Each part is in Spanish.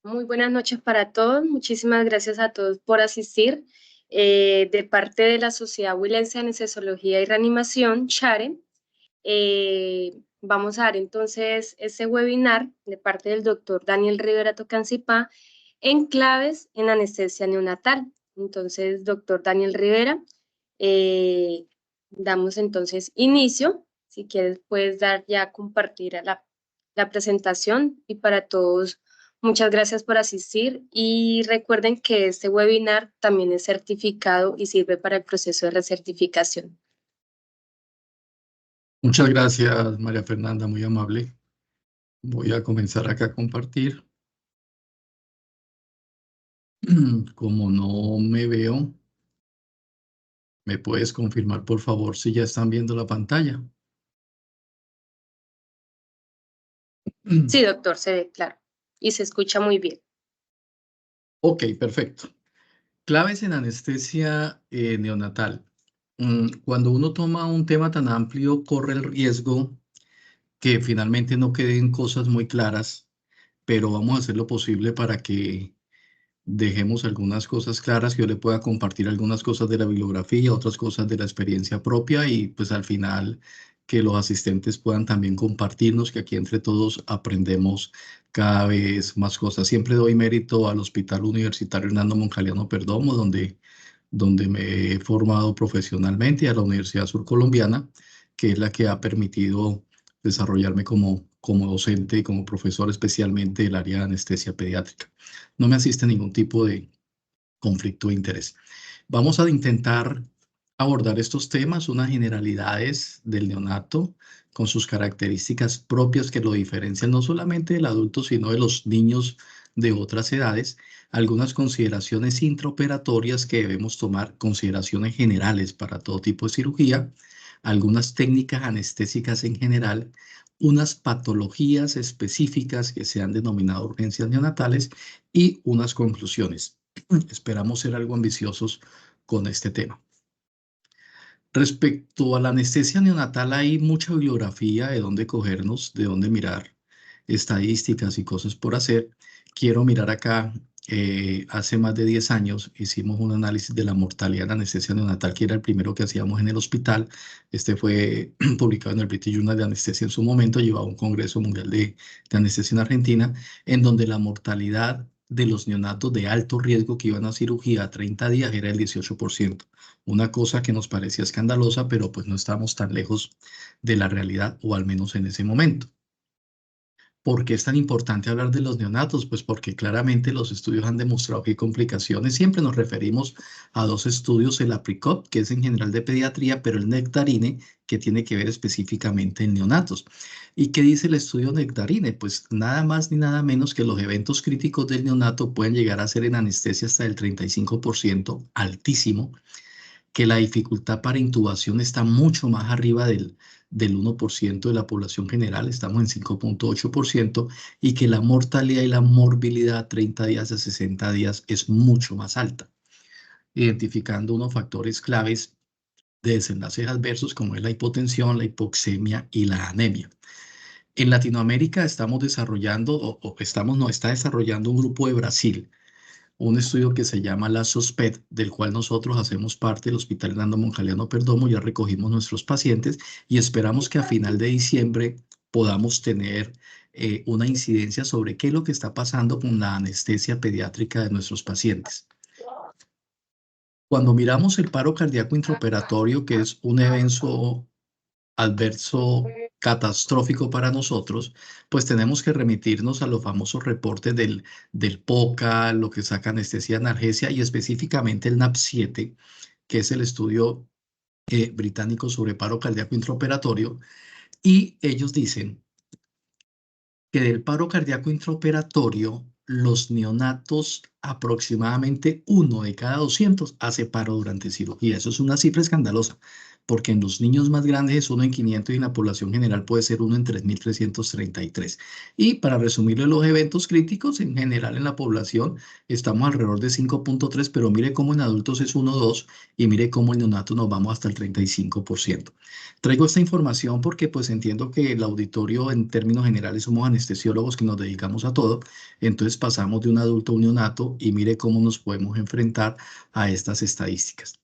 Muy buenas noches para todos. Muchísimas gracias a todos por asistir. De parte de la Sociedad Huilense de Anestesiología y Reanimación, CHARE, vamos a dar entonces este webinar de parte del doctor Daniel Rivera Tocancipá en claves en anestesia neonatal. Entonces, doctor Daniel Rivera, damos entonces inicio. Si quieres, puedes dar ya compartir a la presentación y para todos. Muchas gracias por asistir y recuerden que este webinar también es certificado y sirve para el proceso de recertificación. Muchas gracias, María Fernanda, muy amable. Voy a comenzar acá a compartir. Como no me veo, ¿me puedes confirmar, por favor, si ya están viendo la pantalla? Sí, doctor, se ve claro y se escucha muy bien. Ok, perfecto. Claves en anestesia neonatal. Cuando uno toma un tema tan amplio, corre el riesgo que finalmente no queden cosas muy claras, pero vamos a hacer lo posible para que dejemos algunas cosas claras, que yo le pueda compartir algunas cosas de la bibliografía, otras cosas de la experiencia propia y pues al final que los asistentes puedan también compartirnos, que aquí entre todos aprendemos cada vez más cosas. Siempre doy mérito al Hospital Universitario Hernando Moncaliano Perdomo, donde me he formado profesionalmente, y a la Universidad Surcolombiana, que es la que ha permitido desarrollarme como docente y como profesor, especialmente del área de anestesia pediátrica. No me asiste ningún tipo de conflicto de interés. Vamos a intentar abordar estos temas, unas generalidades del neonato, con sus características propias que lo diferencian no solamente del adulto, sino de los niños de otras edades, algunas consideraciones intraoperatorias que debemos tomar, consideraciones generales para todo tipo de cirugía, algunas técnicas anestésicas en general, unas patologías específicas que se han denominado urgencias neonatales y unas conclusiones. Esperamos ser algo ambiciosos con este tema. Respecto a la anestesia neonatal, hay mucha bibliografía de dónde cogernos, de dónde mirar, estadísticas y cosas por hacer. Quiero mirar acá, hace más de 10 años hicimos un análisis de la mortalidad en anestesia neonatal, que era el primero que hacíamos en el hospital. Este fue publicado en el British Journal de Anestesia en su momento, llevaba a un Congreso Mundial de Anestesia en Argentina, en donde la mortalidad de los neonatos de alto riesgo que iban a cirugía a 30 días era el 18%. Una cosa que nos parecía escandalosa, pero pues no estamos tan lejos de la realidad, o al menos en ese momento. ¿Por qué es tan importante hablar de los neonatos? Pues porque claramente los estudios han demostrado que hay complicaciones. Siempre nos referimos a dos estudios, el APRICOT, que es en general de pediatría, pero el Nectarine, que tiene que ver específicamente en neonatos. ¿Y qué dice el estudio Nectarine? Pues nada más ni nada menos que los eventos críticos del neonato pueden llegar a ser en anestesia hasta el 35%, altísimo, que la dificultad para intubación está mucho más arriba del 1% de la población general, estamos en 5,8%, y que la mortalidad y la morbilidad a 30 días a 60 días es mucho más alta, identificando unos factores claves de desenlaces adversos como es la hipotensión, la hipoxemia y la anemia. En Latinoamérica estamos desarrollando, no, está desarrollando un grupo de Brasil, un estudio que se llama la SOSPED, del cual nosotros hacemos parte del Hospital Hernando Moncaliano Perdomo. Ya recogimos nuestros pacientes y esperamos que a final de diciembre podamos tener una incidencia sobre qué es lo que está pasando con la anestesia pediátrica de nuestros pacientes. Cuando miramos el paro cardíaco intraoperatorio, que es un evento adverso catastrófico para nosotros, pues tenemos que remitirnos a los famosos reportes del POCA, lo que saca anestesia analgesia y específicamente el NAP7, que es el estudio británico sobre paro cardíaco intraoperatorio, y ellos dicen que del paro cardíaco intraoperatorio, los neonatos, aproximadamente 1 de cada 200 hace paro durante cirugía. Eso es una cifra escandalosa. porque en los niños más grandes es 1 en 500 y en la población general puede ser 1 en 3.333. Y para resumirle los eventos críticos, en general en la población estamos alrededor de 5.3, pero mire cómo en adultos es 1,2 y mire cómo en neonatos nos vamos hasta el 35%. Traigo esta información porque pues entiendo que el auditorio en términos generales somos anestesiólogos que nos dedicamos a todo, entonces pasamos de un adulto a un neonato y mire cómo nos podemos enfrentar a estas estadísticas.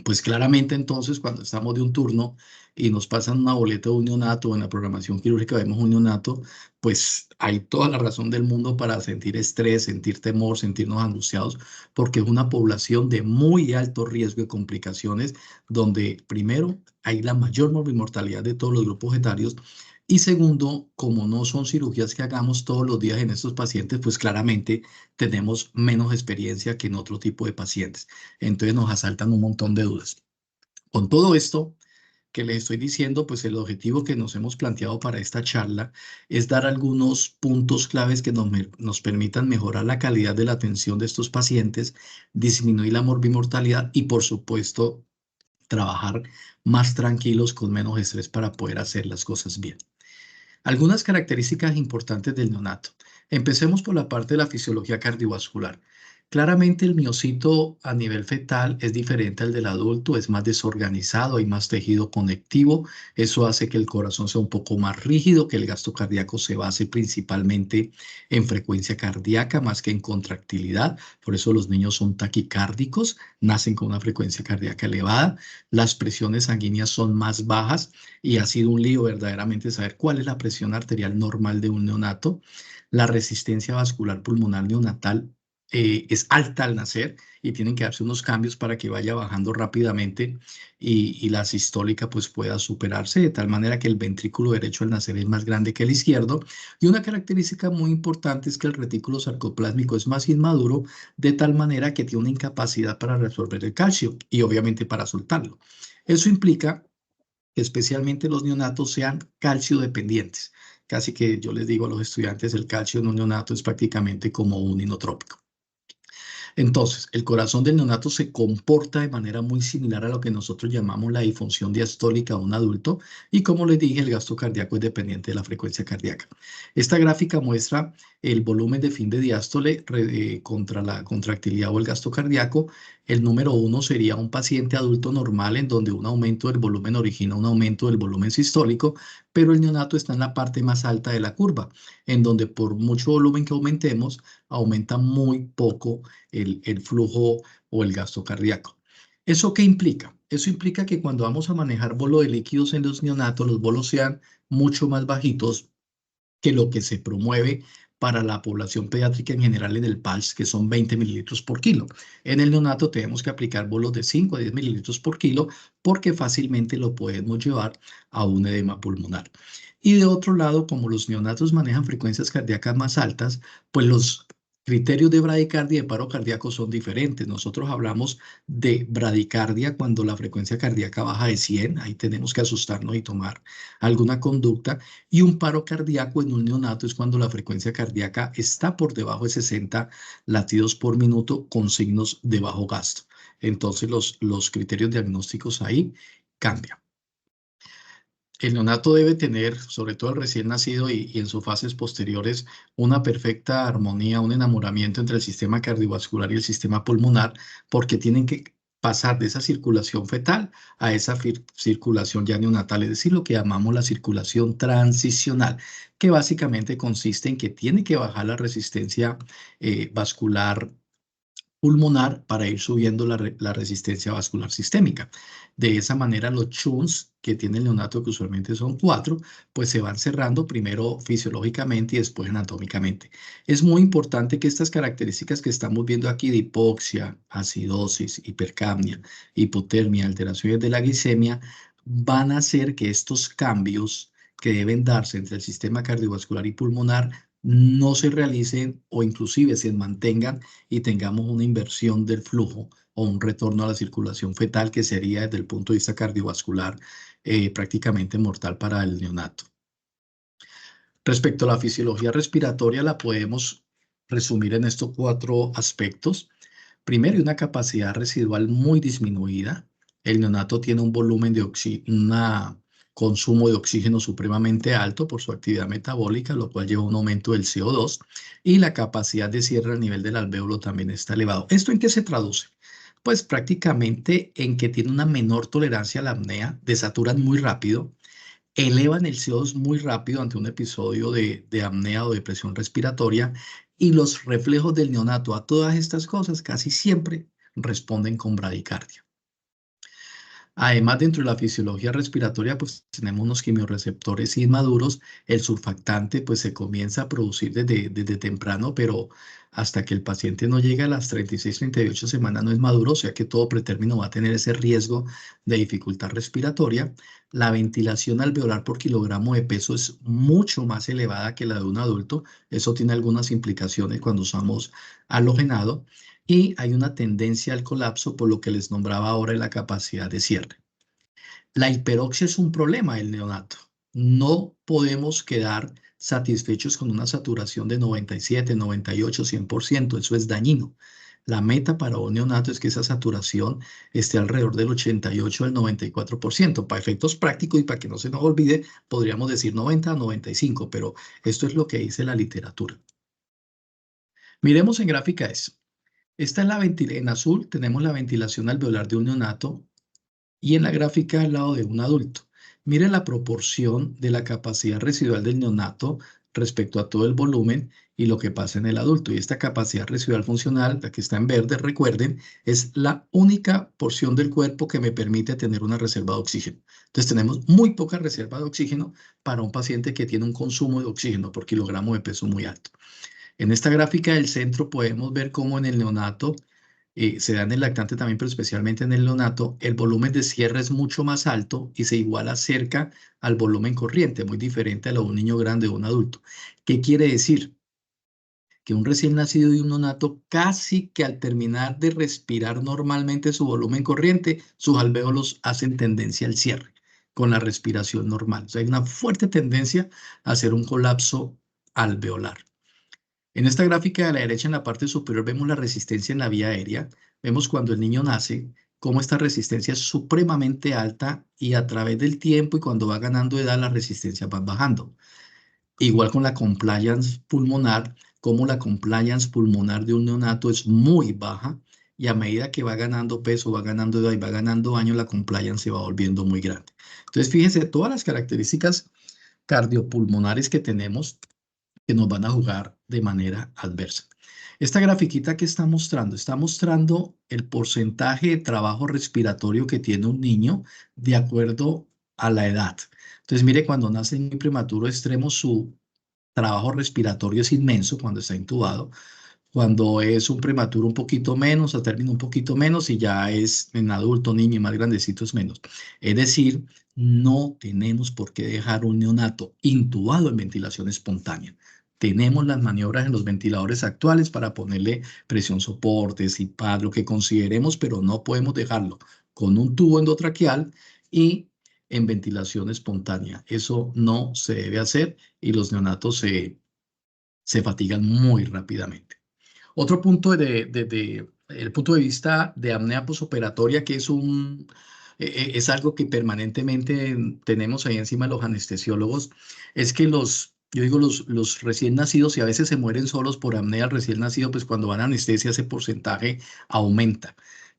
Pues claramente entonces cuando estamos de un turno y nos pasan una boleta de un neonato o en la programación quirúrgica vemos un neonato, pues hay toda la razón del mundo para sentir estrés, sentir temor, sentirnos angustiados, porque es una población de muy alto riesgo de complicaciones, donde primero hay la mayor mortalidad de todos los grupos etarios. Y segundo, como no son cirugías que hagamos todos los días en estos pacientes, pues claramente tenemos menos experiencia que en otro tipo de pacientes. Entonces nos asaltan un montón de dudas. Con todo esto que les estoy diciendo, pues el objetivo que nos hemos planteado para esta charla es dar algunos puntos claves que nos permitan mejorar la calidad de la atención de estos pacientes, disminuir la morbimortalidad y, por supuesto, trabajar más tranquilos con menos estrés para poder hacer las cosas bien. Algunas características importantes del neonato. Empecemos por la parte de la fisiología cardiovascular. Claramente el miocito a nivel fetal es diferente al del adulto, es más desorganizado, hay más tejido conectivo, eso hace que el corazón sea un poco más rígido, que el gasto cardíaco se base principalmente en frecuencia cardíaca más que en contractilidad, por eso los niños son taquicárdicos, nacen con una frecuencia cardíaca elevada, las presiones sanguíneas son más bajas y ha sido un lío verdaderamente saber cuál es la presión arterial normal de un neonato. La resistencia vascular pulmonar neonatal es alta al nacer y tienen que darse unos cambios para que vaya bajando rápidamente y la sistólica pues pueda superarse de tal manera que el ventrículo derecho al nacer es más grande que el izquierdo. Y una característica muy importante es que el retículo sarcoplásmico es más inmaduro de tal manera que tiene una incapacidad para resolver el calcio y obviamente para soltarlo. Eso implica que especialmente los neonatos sean calcio dependientes. Casi que yo les digo a los estudiantes, el calcio en un neonato es prácticamente como un inotrópico. Entonces, el corazón del neonato se comporta de manera muy similar a lo que nosotros llamamos la disfunción diastólica de un adulto y como les dije, el gasto cardíaco es dependiente de la frecuencia cardíaca. Esta gráfica muestra el volumen de fin de diástole contra la contractilidad o el gasto cardíaco. El número 1 sería un paciente adulto normal en donde un aumento del volumen origina un aumento del volumen sistólico, pero el neonato está en la parte más alta de la curva, en donde por mucho volumen que aumentemos, aumenta muy poco el flujo o el gasto cardíaco. ¿Eso qué implica? Eso implica que cuando vamos a manejar bolo de líquidos en los neonatos, los bolos sean mucho más bajitos que lo que se promueve para la población pediátrica en general en el PALS, que son 20 mililitros por kilo. En el neonato tenemos que aplicar bolos de 5 a 10 mililitros por kilo porque fácilmente lo podemos llevar a un edema pulmonar. Y de otro lado, como los neonatos manejan frecuencias cardíacas más altas, pues los criterios de bradicardia y de paro cardíaco son diferentes. Nosotros hablamos de bradicardia cuando la frecuencia cardíaca baja de 100, ahí tenemos que asustarnos y tomar alguna conducta, y un paro cardíaco en un neonato es cuando la frecuencia cardíaca está por debajo de 60 latidos por minuto con signos de bajo gasto. Entonces los criterios diagnósticos ahí cambian. El neonato debe tener, sobre todo el recién nacido y en sus fases posteriores, una perfecta armonía, un enamoramiento entre el sistema cardiovascular y el sistema pulmonar, porque tienen que pasar de esa circulación fetal a esa circulación ya neonatal, es decir, lo que llamamos la circulación transicional, que básicamente consiste en que tiene que bajar la resistencia vascular pulmonar para ir subiendo la resistencia vascular sistémica. De esa manera, los shunts que tiene el neonato, que usualmente son 4, pues se van cerrando primero fisiológicamente y después anatómicamente. Es muy importante que estas características que estamos viendo aquí de hipoxia, acidosis, hipercapnia, hipotermia, alteraciones de la glicemia, van a hacer que estos cambios que deben darse entre el sistema cardiovascular y pulmonar no se realicen o inclusive se mantengan y tengamos una inversión del flujo o un retorno a la circulación fetal que sería desde el punto de vista cardiovascular prácticamente mortal para el neonato. Respecto a la fisiología respiratoria, la podemos resumir en estos 4 aspectos. Primero, una capacidad residual muy disminuida. El neonato tiene un volumen de consumo de oxígeno supremamente alto por su actividad metabólica, lo cual lleva a un aumento del CO2 y la capacidad de cierre a nivel del alvéolo también está elevado. ¿Esto en qué se traduce? Pues prácticamente en que tiene una menor tolerancia a la apnea, desaturan muy rápido, elevan el CO2 muy rápido ante un episodio de apnea o depresión respiratoria y los reflejos del neonato a todas estas cosas casi siempre responden con bradicardia. Además, dentro de la fisiología respiratoria, pues tenemos unos quimiorreceptores inmaduros. El surfactante, pues se comienza a producir desde temprano, pero hasta que el paciente no llega a las 36, 38 semanas no es maduro, o sea que todo pretérmino va a tener ese riesgo de dificultad respiratoria. La ventilación alveolar por kilogramo de peso es mucho más elevada que la de un adulto. Eso tiene algunas implicaciones cuando usamos halogenado y hay una tendencia al colapso por lo que les nombraba ahora en la capacidad de cierre. La hiperoxia es un problema del neonato. No podemos quedar satisfechos con una saturación de 97, 98, 100%. Eso es dañino. La meta para un neonato es que esa saturación esté alrededor del 88 al 94%. Para efectos prácticos y para que no se nos olvide, podríamos decir 90 a 95, pero esto es lo que dice la literatura. Miremos en gráfica eso. Esta es en azul tenemos la ventilación alveolar de un neonato y en la gráfica al lado de un adulto. Miren la proporción de la capacidad residual del neonato respecto a todo el volumen y lo que pasa en el adulto. Y esta capacidad residual funcional, la que está en verde, recuerden, es la única porción del cuerpo que me permite tener una reserva de oxígeno. Entonces tenemos muy poca reserva de oxígeno para un paciente que tiene un consumo de oxígeno por kilogramo de peso muy alto. En esta gráfica del centro podemos ver cómo en el neonato, se da en el lactante también, pero especialmente en el neonato, el volumen de cierre es mucho más alto y se iguala cerca al volumen corriente, muy diferente a lo de un niño grande o un adulto. ¿Qué quiere decir? Que un recién nacido y un neonato casi que al terminar de respirar normalmente su volumen corriente, sus alvéolos hacen tendencia al cierre con la respiración normal. O sea, hay una fuerte tendencia a hacer un colapso alveolar. En esta gráfica de la derecha en la parte superior vemos la resistencia en la vía aérea. Vemos cuando el niño nace, cómo esta resistencia es supremamente alta y a través del tiempo y cuando va ganando edad la resistencia va bajando. Igual con la compliance pulmonar, como la compliance pulmonar de un neonato es muy baja y a medida que va ganando peso, va ganando edad y va ganando años, la compliance se va volviendo muy grande. Entonces, fíjese todas las características cardiopulmonares que tenemos que nos van a jugar de manera adversa. Esta grafiquita que está mostrando el porcentaje de trabajo respiratorio que tiene un niño de acuerdo a la edad. Entonces, mire, cuando nace muy prematuro extremo, su trabajo respiratorio es inmenso cuando está intubado. Cuando es un prematuro un poquito menos, a término un poquito menos y ya es en adulto, niño y más grandecito es menos. Es decir, no tenemos por qué dejar un neonato intubado en ventilación espontánea. Tenemos las maniobras en los ventiladores actuales para ponerle presión soporte, CPAP, lo que consideremos, pero no podemos dejarlo con un tubo endotraqueal y en ventilación espontánea. Eso no se debe hacer y los neonatos se fatigan muy rápidamente. Otro punto el punto de vista de apnea posoperatoria, que es algo que permanentemente tenemos ahí encima los anestesiólogos, es que yo digo, los recién nacidos, y a veces se mueren solos por apnea al recién nacido, pues cuando van a anestesia ese porcentaje aumenta.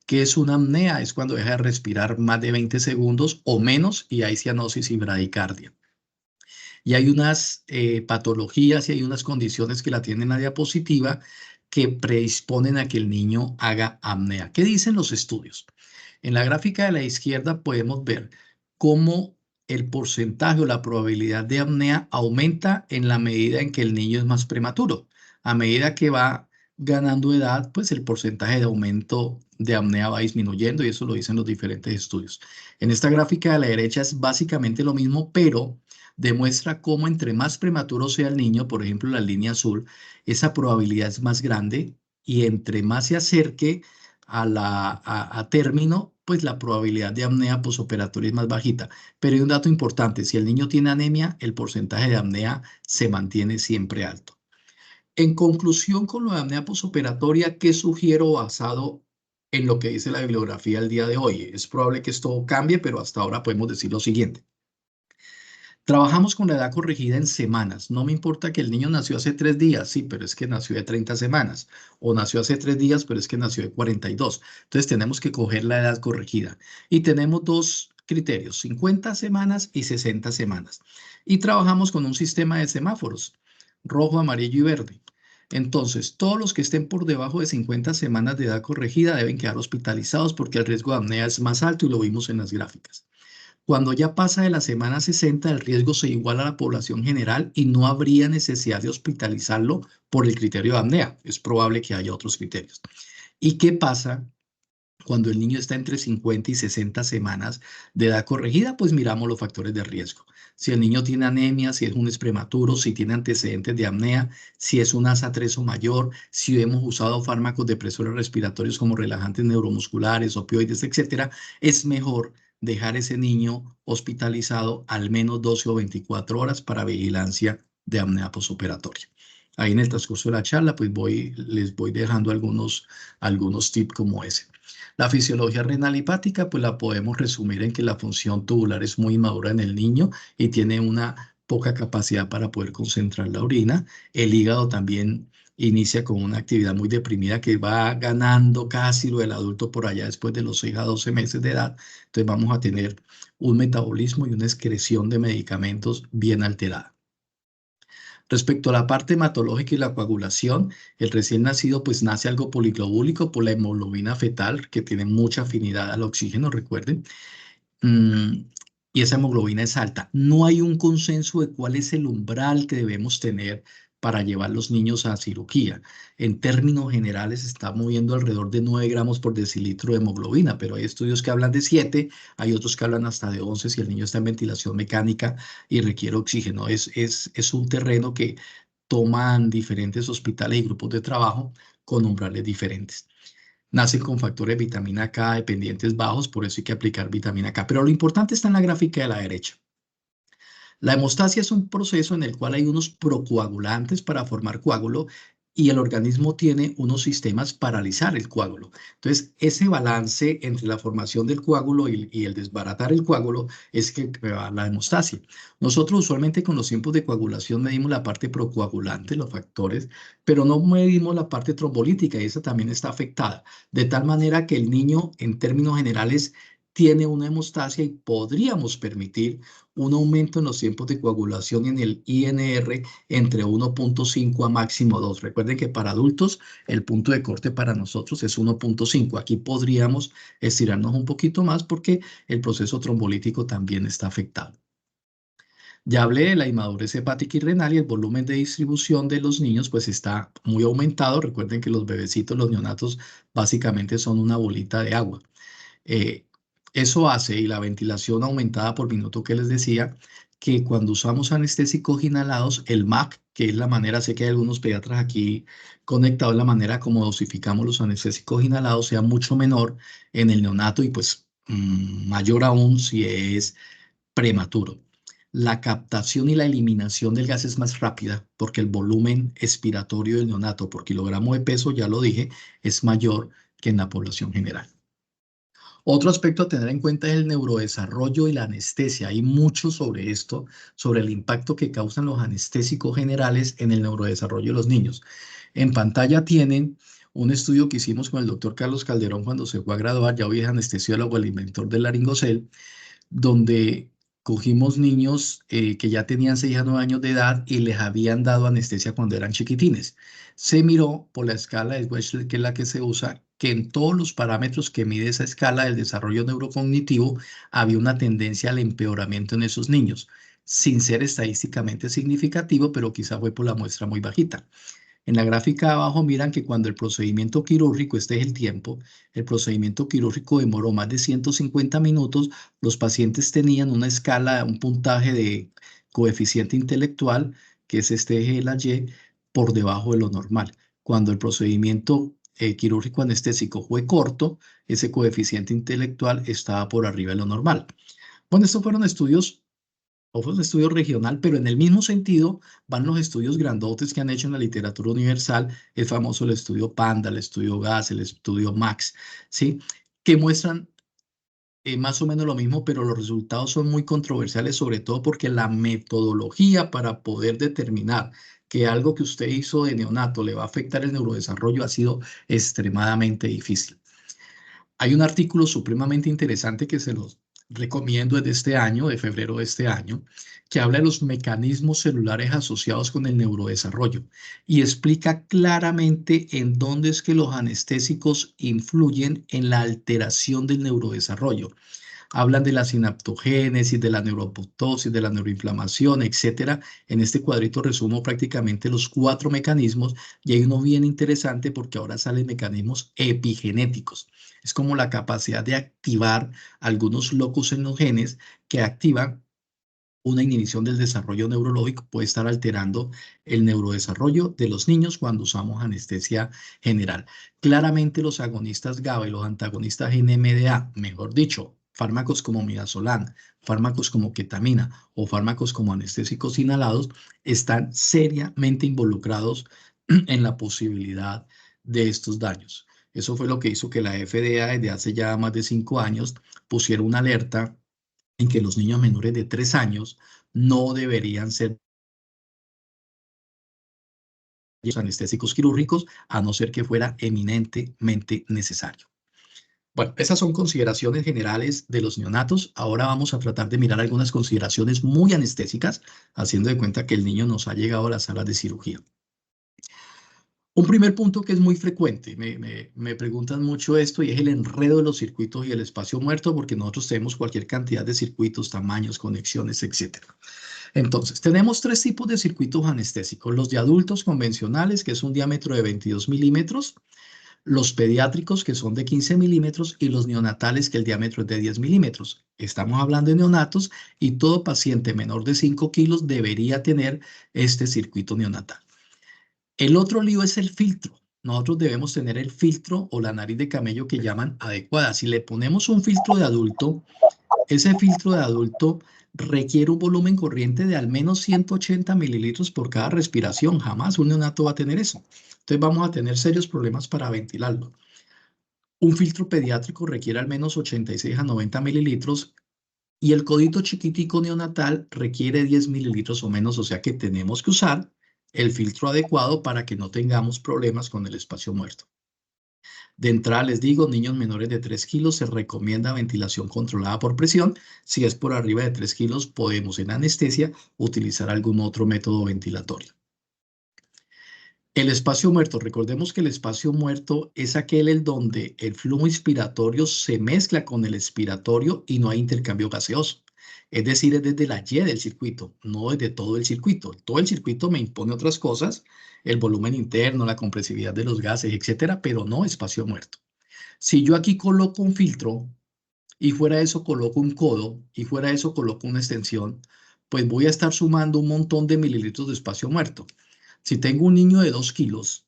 ¿Qué es una apnea? Es cuando deja de respirar más de 20 segundos o menos y hay cianosis y bradicardia. Y hay unas patologías y hay unas condiciones que la tienen en la diapositiva que predisponen a que el niño haga apnea. ¿Qué dicen los estudios? En la gráfica de la izquierda podemos ver cómo el porcentaje o la probabilidad de apnea aumenta en la medida en que el niño es más prematuro. A medida que va ganando edad, pues el porcentaje de aumento de apnea va disminuyendo y eso lo dicen los diferentes estudios. En esta gráfica de la derecha es básicamente lo mismo, pero demuestra cómo entre más prematuro sea el niño, por ejemplo, la línea azul, esa probabilidad es más grande y entre más se acerque a término, pues la probabilidad de apnea posoperatoria es más bajita. Pero hay un dato importante, si el niño tiene anemia, el porcentaje de apnea se mantiene siempre alto. En conclusión con la apnea posoperatoria, ¿qué sugiero basado en lo que dice la bibliografía al día de hoy. Es probable que esto cambie, pero hasta ahora podemos decir lo siguiente. Trabajamos con la edad corregida en semanas. No me importa que el niño nació hace 3 días, sí, pero es que nació de 30 semanas. O nació hace 3 días, pero es que nació de 42. Entonces tenemos que coger la edad corregida. Y tenemos dos criterios, 50 semanas y 60 semanas. Y trabajamos con un sistema de semáforos, rojo, amarillo y verde. Entonces, todos los que estén por debajo de 50 semanas de edad corregida deben quedar hospitalizados porque el riesgo de apnea es más alto y lo vimos en las gráficas. Cuando ya pasa de la semana 60, el riesgo se iguala a la población general y no habría necesidad de hospitalizarlo por el criterio de apnea. Es probable que haya otros criterios. ¿Y qué pasa cuando el niño está entre 50 y 60 semanas de edad corregida? Pues miramos los factores de riesgo. Si el niño tiene anemia, si es un prematuro, si tiene antecedentes de apnea, si es un ASA 3 o mayor, si hemos usado fármacos depresores respiratorios como relajantes neuromusculares, opioides, etcétera, es mejor dejar ese niño hospitalizado al menos 12 o 24 horas para vigilancia de apnea posoperatoria. Ahí en el transcurso de la charla, pues les voy dejando algunos tips como ese. La fisiología renal hepática, pues la podemos resumir en que la función tubular es muy inmadura en el niño y tiene una poca capacidad para poder concentrar la orina. El hígado también inicia con una actividad muy deprimida que va ganando casi lo del adulto por allá después de los 6 a 12 meses de edad. Entonces vamos a tener un metabolismo y una excreción de medicamentos bien alterada. Respecto a la parte hematológica y la coagulación, el recién nacido pues nace algo poliglobúlico por la hemoglobina fetal, que tiene mucha afinidad al oxígeno, recuerden. Mm, y esa hemoglobina es alta. No hay un consenso de cuál es el umbral que debemos tener para llevar los niños a cirugía. En términos generales se está moviendo alrededor de 9 gramos por decilitro de hemoglobina, pero hay estudios que hablan de 7, hay otros que hablan hasta de 11 si el niño está en ventilación mecánica y requiere oxígeno. Es un terreno que toman diferentes hospitales y grupos de trabajo con umbrales diferentes. Nacen con factores de vitamina K dependientes bajos, por eso hay que aplicar vitamina K. Pero lo importante está en la gráfica de la derecha. La hemostasia es un proceso en el cual hay unos procoagulantes para formar coágulo y el organismo tiene unos sistemas para alisar el coágulo. Entonces, ese balance entre la formación del coágulo y el desbaratar el coágulo es que crea la hemostasia. Nosotros usualmente con los tiempos de coagulación medimos la parte procoagulante, los factores, pero no medimos la parte trombolítica y esa también está afectada. De tal manera que el niño, en términos generales, tiene una hemostasia y podríamos permitir un aumento en los tiempos de coagulación en el INR entre 1.5 a máximo 2. Recuerden que para adultos el punto de corte para nosotros es 1.5. Aquí podríamos estirarnos un poquito más porque el proceso trombolítico también está afectado. Ya hablé de la inmadurez hepática y renal y el volumen de distribución de los niños pues está muy aumentado. Recuerden que los bebecitos, los neonatos, básicamente son una bolita de agua. Eh, Eso hace, y la ventilación aumentada por minuto que les decía, que cuando usamos anestésicos inhalados, el MAC, que es la manera, sé que hay algunos pediatras aquí conectados, la manera como dosificamos los anestésicos inhalados, sea mucho menor en el neonato y pues mayor aún si es prematuro. La captación y la eliminación del gas es más rápida porque el volumen expiratorio del neonato por kilogramo de peso, ya lo dije, es mayor que en la población general. Otro aspecto a tener en cuenta es el neurodesarrollo y la anestesia. Hay mucho sobre esto, sobre el impacto que causan los anestésicos generales en el neurodesarrollo de los niños. En pantalla tienen un estudio que hicimos con el doctor Carlos Calderón cuando se fue a graduar, ya hoy es anestesiólogo, el inventor del laringocel, donde cogimos niños que ya tenían 6 a 9 años de edad y les habían dado anestesia cuando eran chiquitines. Se miró por la escala de Wechsler, que es la que se usa, que en todos los parámetros que mide esa escala del desarrollo neurocognitivo había una tendencia al empeoramiento en esos niños, sin ser estadísticamente significativo, pero quizá fue por la muestra muy bajita. En la gráfica de abajo miran que cuando el procedimiento quirúrgico, este es el tiempo, el procedimiento quirúrgico demoró más de 150 minutos, los pacientes tenían una escala, un puntaje de coeficiente intelectual, que es este eje de la Y, por debajo de lo normal. Cuando el procedimiento quirúrgico anestésico fue corto, ese coeficiente intelectual estaba por arriba de lo normal. Bueno, estos fueron estudios o fue un estudio regional, pero en el mismo sentido van los estudios grandotes que han hecho en la literatura universal, el famoso el estudio PANDA, el estudio GAS, el estudio MAX, ¿sí? Que muestran más o menos lo mismo, pero los resultados son muy controversiales, sobre todo porque la metodología para poder determinar que algo que usted hizo de neonato le va a afectar el neurodesarrollo ha sido extremadamente difícil. Hay un artículo supremamente interesante que se los recomiendo desde este año, de febrero de este año, que habla de los mecanismos celulares asociados con el neurodesarrollo y explica claramente en dónde es que los anestésicos influyen en la alteración del neurodesarrollo. Hablan de la sinaptogénesis, de la neuroapoptosis, de la neuroinflamación, etcétera. En este cuadrito resumo prácticamente los 4 mecanismos y hay uno bien interesante porque ahora salen mecanismos epigenéticos. Es como la capacidad de activar algunos locus en los genes que activan una inhibición del desarrollo neurológico, puede estar alterando el neurodesarrollo de los niños cuando usamos anestesia general. Claramente los agonistas GABA y los antagonistas NMDA, mejor dicho, fármacos como midazolam, fármacos como ketamina o fármacos como anestésicos inhalados, están seriamente involucrados en la posibilidad de estos daños. Eso fue lo que hizo que la FDA desde hace ya más de 5 años pusiera una alerta en que los niños menores de 3 años no deberían ser anestésicos quirúrgicos a no ser que fuera eminentemente necesario. Bueno, esas son consideraciones generales de los neonatos. Ahora vamos a tratar de mirar algunas consideraciones muy anestésicas, haciendo de cuenta que el niño nos ha llegado a la sala de cirugía. Un primer punto que es muy frecuente, me preguntan mucho esto y es el enredo de los circuitos y el espacio muerto, porque nosotros tenemos cualquier cantidad de circuitos, tamaños, conexiones, etcétera. Entonces, tenemos 3 tipos de circuitos anestésicos. Los de adultos convencionales, que es un diámetro de 22 milímetros, los pediátricos, que son de 15 milímetros, y los neonatales, que el diámetro es de 10 milímetros. Estamos hablando de neonatos y todo paciente menor de 5 kilos debería tener este circuito neonatal. El otro lío es el filtro. Nosotros debemos tener el filtro o la nariz de camello que llaman adecuada. Si le ponemos un filtro de adulto, ese filtro de adulto requiere un volumen corriente de al menos 180 mililitros por cada respiración. Jamás un neonato va a tener eso. Entonces vamos a tener serios problemas para ventilarlo. Un filtro pediátrico requiere al menos 86 a 90 mililitros y el codito chiquitico neonatal requiere 10 mililitros o menos, o sea que tenemos que usar el filtro adecuado para que no tengamos problemas con el espacio muerto. De entrada les digo, niños menores de 3 kilos se recomienda ventilación controlada por presión. Si es por arriba de 3 kilos, podemos en anestesia utilizar algún otro método ventilatorio. El espacio muerto, recordemos que el espacio muerto es aquel en donde el flujo inspiratorio se mezcla con el expiratorio y no hay intercambio gaseoso. Es decir, es desde la Y del circuito, no desde todo el circuito. Todo el circuito me impone otras cosas, el volumen interno, la compresividad de los gases, etcétera, pero no espacio muerto. Si yo aquí coloco un filtro y fuera de eso coloco un codo y fuera de eso coloco una extensión, pues voy a estar sumando un montón de mililitros de espacio muerto. Si tengo un niño de 2 kilos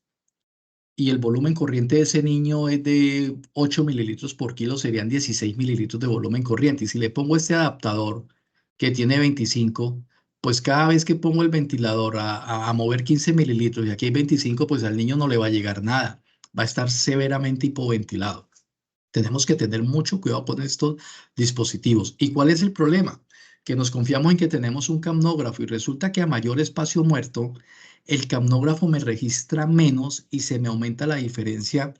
y el volumen corriente de ese niño es de 8 mililitros por kilo, serían 16 mililitros de volumen corriente. Y si le pongo este adaptador que tiene 25, pues cada vez que pongo el ventilador a mover 15 mililitros y aquí hay 25, pues al niño no le va a llegar nada. Va a estar severamente hipoventilado. Tenemos que tener mucho cuidado con estos dispositivos. ¿Y cuál es el problema? Que nos confiamos en que tenemos un capnógrafo y resulta que a mayor espacio muerto, el capnógrafo me registra menos y se me aumenta la diferencia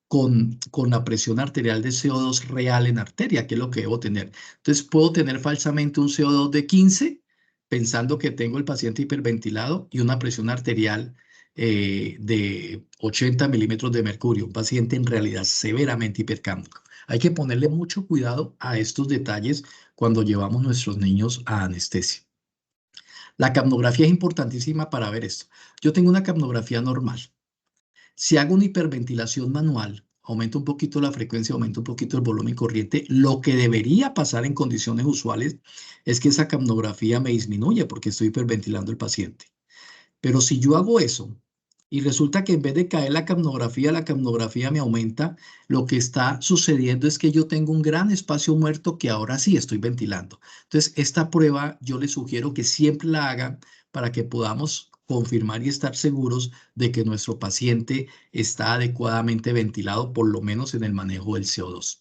con la presión arterial de CO2 real en arteria, que es lo que debo tener. Entonces, puedo tener falsamente un CO2 de 15, pensando que tengo el paciente hiperventilado y una presión arterial de 80 milímetros de mercurio, un paciente en realidad severamente hipercámnico. Hay que ponerle mucho cuidado a estos detalles cuando llevamos nuestros niños a anestesia. La capnografía es importantísima para ver esto. Yo tengo una capnografía normal. Si hago una hiperventilación manual, aumento un poquito la frecuencia, aumento un poquito el volumen corriente, lo que debería pasar en condiciones usuales es que esa capnografía me disminuye porque estoy hiperventilando el paciente. Pero si yo hago eso Y resulta que en vez de caer la capnografía me aumenta. Lo que está sucediendo es que yo tengo un gran espacio muerto que ahora sí estoy ventilando. Entonces, esta prueba yo les sugiero que siempre la hagan para que podamos confirmar y estar seguros de que nuestro paciente está adecuadamente ventilado, por lo menos en el manejo del CO2.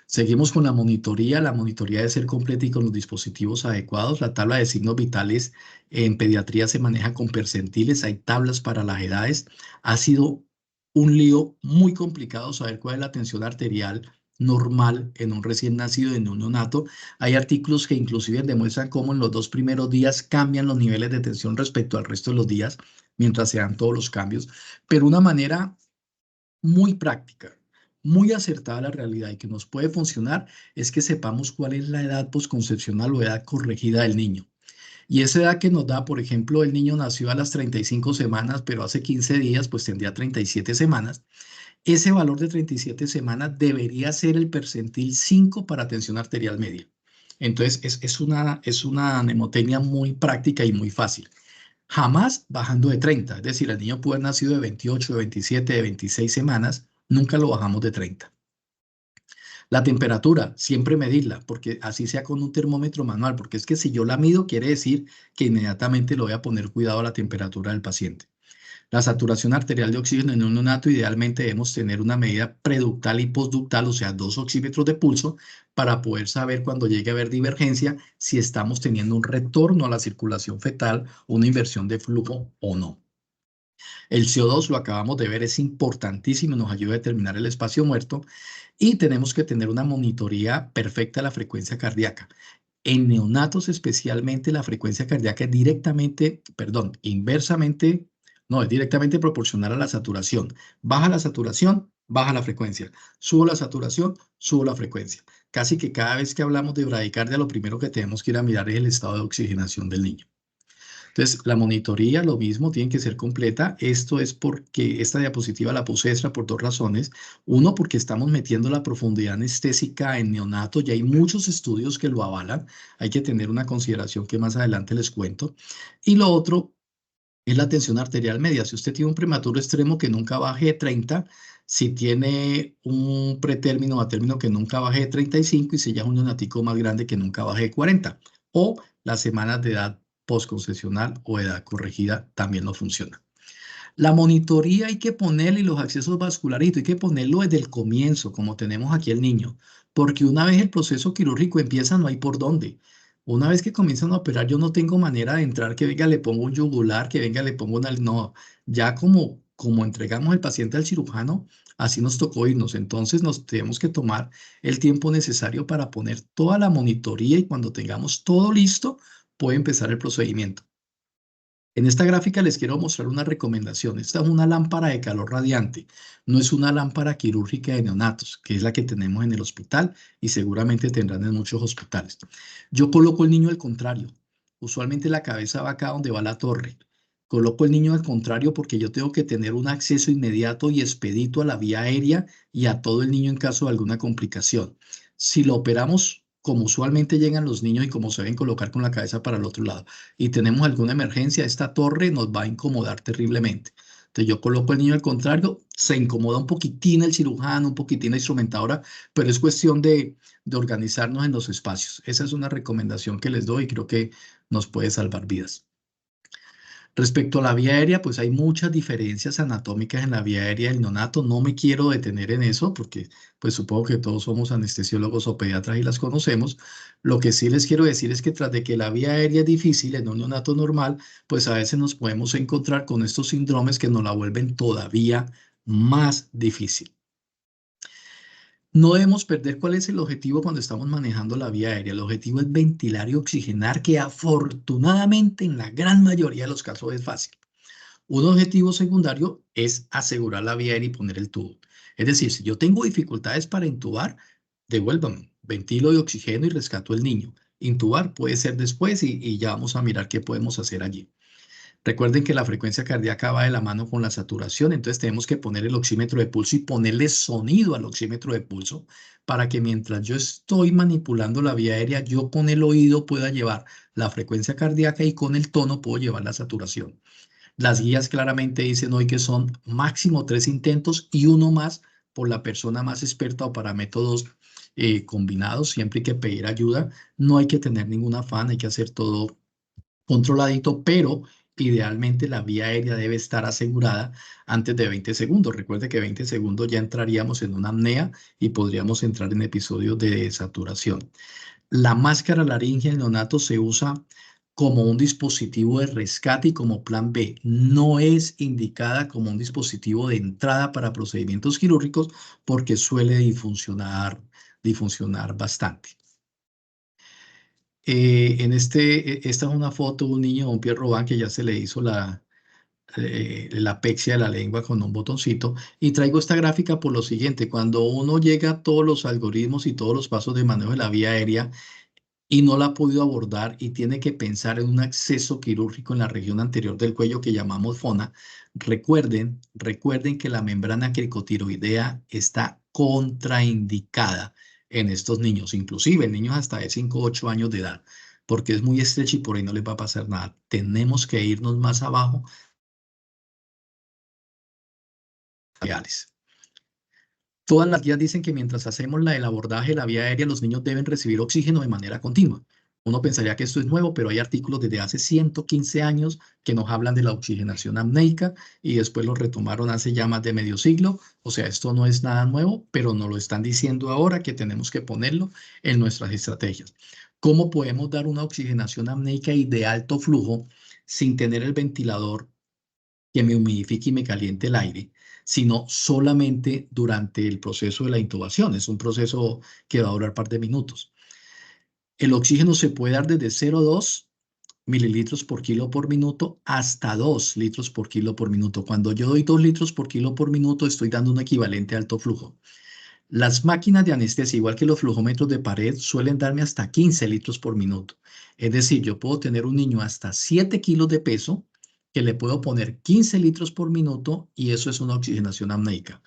Seguimos con la monitoría. La monitoría debe ser completa y con los dispositivos adecuados. La tabla de signos vitales en pediatría se maneja con percentiles. Hay tablas para las edades. Ha sido un lío muy complicado saber cuál es la tensión arterial normal en un recién nacido, en un neonato. Hay artículos que inclusive demuestran cómo en los 2 primeros días cambian los niveles de tensión respecto al resto de los días, mientras se dan todos los cambios. Pero una manera muy práctica, muy acertada a la realidad y que nos puede funcionar es que sepamos cuál es la edad posconcepcional o edad corregida del niño. Y esa edad que nos da, por ejemplo, el niño nació a las 35 semanas, pero hace 15 días, pues tendría 37 semanas. Ese valor de 37 semanas debería ser el percentil 5 para tensión arterial media. Entonces, es una mnemotecnia muy práctica y muy fácil. Jamás bajando de 30, es decir, el niño puede haber nacido de 28, de 27, de 26 semanas, nunca lo bajamos de 30. La temperatura, siempre medirla, porque así sea con un termómetro manual, porque es que si yo la mido, quiere decir que inmediatamente le voy a poner cuidado a la temperatura del paciente. La saturación arterial de oxígeno en un neonato, idealmente debemos tener una medida preductal y postductal, o sea, 2 oxímetros de pulso, para poder saber cuando llegue a haber divergencia si estamos teniendo un retorno a la circulación fetal, una inversión de flujo o no. El CO2, lo acabamos de ver, es importantísimo, nos ayuda a determinar el espacio muerto y tenemos que tener una monitoría perfecta de la frecuencia cardíaca. En neonatos especialmente la frecuencia cardíaca es directamente, perdón, inversamente, no, es directamente proporcional a la saturación. Baja la saturación, baja la frecuencia. Subo la saturación, subo la frecuencia. Casi que cada vez que hablamos de bradicardia, lo primero que tenemos que ir a mirar es el estado de oxigenación del niño. Entonces, la monitoría, lo mismo, tiene que ser completa. Esto es porque esta diapositiva la puse extra por 2 razones. Uno, porque estamos metiendo la profundidad anestésica en neonato. Ya hay muchos estudios que lo avalan. Hay que tener una consideración que más adelante les cuento. Y lo otro es la tensión arterial media. Si usted tiene un prematuro extremo que nunca baje de 30, si tiene un pretérmino o a término que nunca baje de 35 y si ya es un neonático más grande que nunca baje de 40. O las semanas de edad postconcepcional o edad corregida también no funciona. La monitoría hay que ponerle y los accesos vascularitos, hay que ponerlo desde el comienzo, como tenemos aquí el niño, porque una vez el proceso quirúrgico empieza, no hay por dónde. Una vez que comienzan a operar, yo no tengo manera de entrar, que venga, le pongo un yugular, que venga, le pongo una... No, ya como entregamos el paciente al cirujano, así nos tocó irnos. Entonces nos tenemos que tomar el tiempo necesario para poner toda la monitoría y cuando tengamos todo listo, puede empezar el procedimiento. En esta gráfica les quiero mostrar una recomendación. Esta es una lámpara de calor radiante, no es una lámpara quirúrgica de neonatos, que es la que tenemos en el hospital y seguramente tendrán en muchos hospitales. Yo coloco el niño al contrario. Usualmente la cabeza va acá donde va la torre. Coloco el niño al contrario porque yo tengo que tener un acceso inmediato y expedito a la vía aérea y a todo el niño en caso de alguna complicación. Si lo operamos como usualmente llegan los niños y como se deben colocar con la cabeza para el otro lado, y tenemos alguna emergencia, esta torre nos va a incomodar terriblemente. Entonces yo coloco el niño al contrario, se incomoda un poquitín el cirujano, un poquitín la instrumentadora, pero es cuestión de organizarnos en los espacios. Esa es una recomendación que les doy y creo que nos puede salvar vidas. Respecto a la vía aérea, pues hay muchas diferencias anatómicas en la vía aérea del neonato. No me quiero detener en eso porque pues supongo que todos somos anestesiólogos o pediatras y las conocemos. Lo que sí les quiero decir es que tras de que la vía aérea es difícil en un neonato normal, pues a veces nos podemos encontrar con estos síndromes que nos la vuelven todavía más difícil. No debemos perder cuál es el objetivo cuando estamos manejando la vía aérea. El objetivo es ventilar y oxigenar, que afortunadamente en la gran mayoría de los casos es fácil. Un objetivo secundario es asegurar la vía aérea y poner el tubo. Es decir, si yo tengo dificultades para intubar, devuélvame, ventilo y oxigeno y rescato el niño. Intubar puede ser después y ya vamos a mirar qué podemos hacer allí. Recuerden que la frecuencia cardíaca va de la mano con la saturación, entonces tenemos que poner el oxímetro de pulso y ponerle sonido al oxímetro de pulso para que mientras yo estoy manipulando la vía aérea, yo con el oído pueda llevar la frecuencia cardíaca y con el tono puedo llevar la saturación. Las guías claramente dicen hoy que son máximo 3 intentos y uno más por la persona más experta o para métodos combinados. Siempre hay que pedir ayuda. No hay que tener ningún afán, hay que hacer todo controladito, pero idealmente la vía aérea debe estar asegurada antes de 20 segundos. Recuerde que 20 segundos ya entraríamos en una apnea y podríamos entrar en episodios de saturación. La máscara laríngea en neonatos se usa como un dispositivo de rescate y como plan B. No es indicada como un dispositivo de entrada para procedimientos quirúrgicos porque suele disfuncionar bastante. Esta es una foto de un niño, un Pierre Robin, que ya se le hizo la apexia de la lengua con un botoncito. Y traigo esta gráfica por lo siguiente: cuando uno llega a todos los algoritmos y todos los pasos de manejo de la vía aérea y no la ha podido abordar y tiene que pensar en un acceso quirúrgico en la región anterior del cuello que llamamos fona, recuerden que la membrana cricotiroidea está contraindicada en estos niños, inclusive en niños hasta de 5 o 8 años de edad, porque es muy estrecha y por ahí no les va a pasar nada. Tenemos que irnos más abajo. Todas las guías dicen que mientras hacemos el abordaje de la vía aérea, los niños deben recibir oxígeno de manera continua. Uno pensaría que esto es nuevo, pero hay artículos desde hace 115 años que nos hablan de la oxigenación apneica y después lo retomaron hace ya más de medio siglo. O sea, esto no es nada nuevo, pero nos lo están diciendo ahora que tenemos que ponerlo en nuestras estrategias. ¿Cómo podemos dar una oxigenación apneica y de alto flujo sin tener el ventilador que me humidifique y me caliente el aire, sino solamente durante el proceso de la intubación? Es un proceso que va a durar un par de minutos. El oxígeno se puede dar desde 0,2 mililitros por kilo por minuto hasta 2 litros por kilo por minuto. Cuando yo doy 2 litros por kilo por minuto, estoy dando un equivalente a alto flujo. Las máquinas de anestesia, igual que los flujómetros de pared, suelen darme hasta 15 litros por minuto. Es decir, yo puedo tener un niño hasta 7 kilos de peso que le puedo poner 15 litros por minuto y eso es una oxigenación apneica.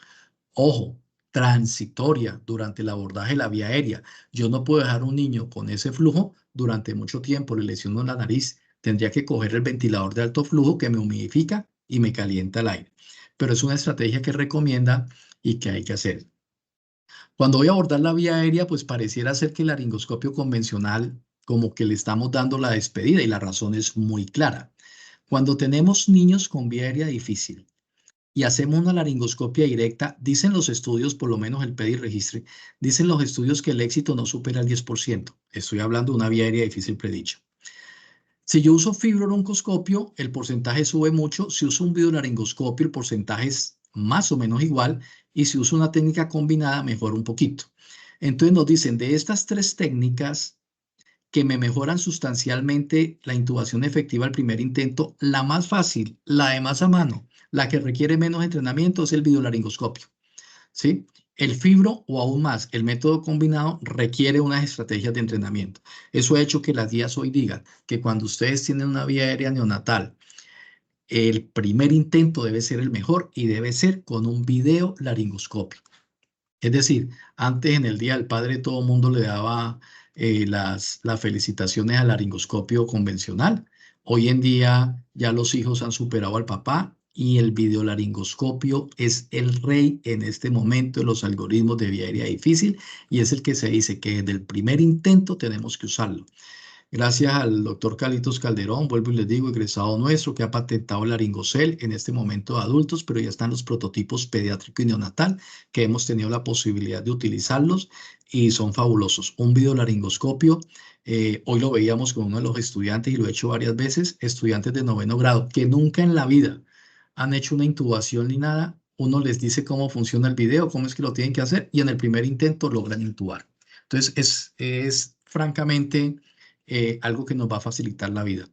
Ojo, transitoria durante el abordaje de la vía aérea. Yo no puedo dejar un niño con ese flujo durante mucho tiempo, le lesiono la nariz. Tendría que coger el ventilador de alto flujo que me humidifica y me calienta el aire. Pero es una estrategia que recomienda y que hay que hacer. Cuando voy a abordar la vía aérea, pues pareciera ser que el laringoscopio convencional como que le estamos dando la despedida y la razón es muy clara. Cuando tenemos niños con vía aérea difícil y hacemos una laringoscopia directa, dicen los estudios, por lo menos el PEDI registre, dicen los estudios que el éxito no supera el 10%. Estoy hablando de una vía aérea difícil predicha. Si yo uso fibrobroncoscopio, el porcentaje sube mucho. Si uso un videolaringoscopio, el porcentaje es más o menos igual. Y si uso una técnica combinada, mejora un poquito. Entonces nos dicen, de estas 3 técnicas que me mejoran sustancialmente la intubación efectiva al primer intento, la más fácil, la de más a mano, la que requiere menos entrenamiento es el videolaringoscopio. ¿Sí? El fibro o aún más, el método combinado requiere unas estrategias de entrenamiento. Eso ha hecho que las guías hoy digan que cuando ustedes tienen una vía aérea neonatal, el primer intento debe ser el mejor y debe ser con un video laringoscopio. Es decir, antes en el Día del Padre todo el mundo le daba las felicitaciones al laringoscopio convencional. Hoy en día ya los hijos han superado al papá y el videolaringoscopio es el rey en este momento de los algoritmos de vía aérea difícil y es el que se dice que desde el primer intento tenemos que usarlo. Gracias al doctor Carlitos Calderón, vuelvo y les digo, egresado nuestro, que ha patentado el laringocel en este momento de adultos, pero ya están los prototipos pediátrico y neonatal, que hemos tenido la posibilidad de utilizarlos y son fabulosos. Un videolaringoscopio, hoy lo veíamos con uno de los estudiantes y lo he hecho varias veces, estudiantes de 9º grado, que nunca en la vida han hecho una intubación ni nada. Uno les dice cómo funciona el video, cómo es que lo tienen que hacer y en el primer intento logran intubar. Entonces, es francamente algo que nos va a facilitar la vida.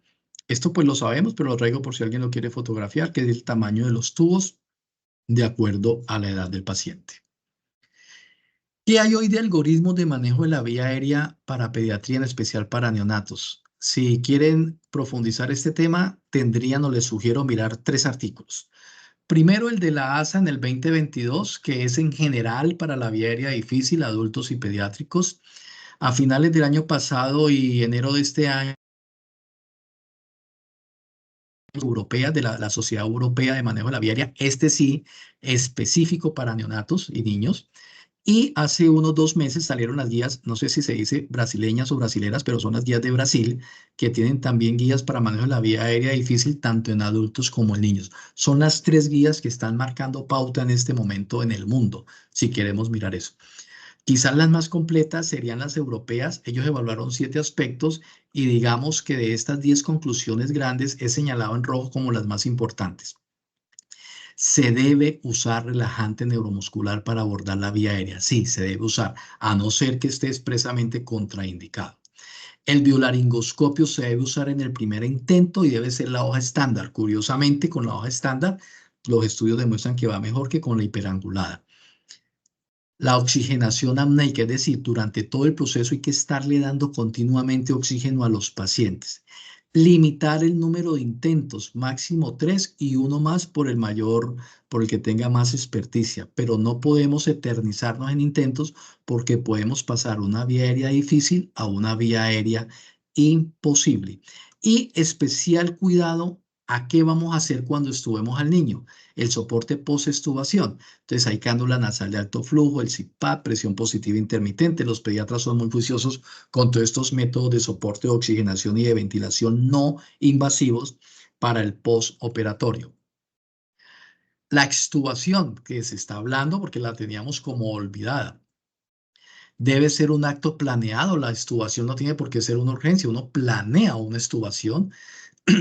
Esto pues lo sabemos, pero lo traigo por si alguien lo quiere fotografiar, que es el tamaño de los tubos de acuerdo a la edad del paciente. ¿Qué hay hoy de algoritmos de manejo de la vía aérea para pediatría, en especial para neonatos? Si quieren profundizar este tema, tendrían o les sugiero mirar 3 artículos. Primero, el de la ASA en el 2022, que es en general para la vía aérea difícil, adultos y pediátricos. A finales del año pasado y enero de este año, europea, de la Sociedad Europea de Manejo de la Vía Aérea, este sí, específico para neonatos y niños. Y hace unos 2 meses salieron las guías, no sé si se dice brasileñas o brasileras, pero son las guías de Brasil, que tienen también guías para manejo de la vía aérea difícil, tanto en adultos como en niños. Son las 3 guías que están marcando pauta en este momento en el mundo, si queremos mirar eso. Quizás las más completas serían las europeas. Ellos evaluaron 7 aspectos y digamos que de estas 10 conclusiones grandes he señalado en rojo como las más importantes. Se debe usar relajante neuromuscular para abordar la vía aérea. Sí, se debe usar, a no ser que esté expresamente contraindicado. El biolaringoscopio se debe usar en el primer intento y debe ser la hoja estándar. Curiosamente, con la hoja estándar, los estudios demuestran que va mejor que con la hiperangulada. La oxigenación apneica, es decir, durante todo el proceso hay que estarle dando continuamente oxígeno a los pacientes. Limitar el número de intentos, máximo 3 y uno más por el que tenga más experticia, pero no podemos eternizarnos en intentos porque podemos pasar una vía aérea difícil a una vía aérea imposible. Y especial cuidado a qué vamos a hacer cuando estuvemos al niño, el soporte post-extubación. Entonces hay cánula nasal de alto flujo, el CPAP, presión positiva intermitente. Los pediatras son muy juiciosos con todos estos métodos de soporte de oxigenación y de ventilación no invasivos para el postoperatorio. La extubación, que se está hablando porque la teníamos como olvidada. Debe ser un acto planeado. La extubación no tiene por qué ser una urgencia. Uno planea una extubación.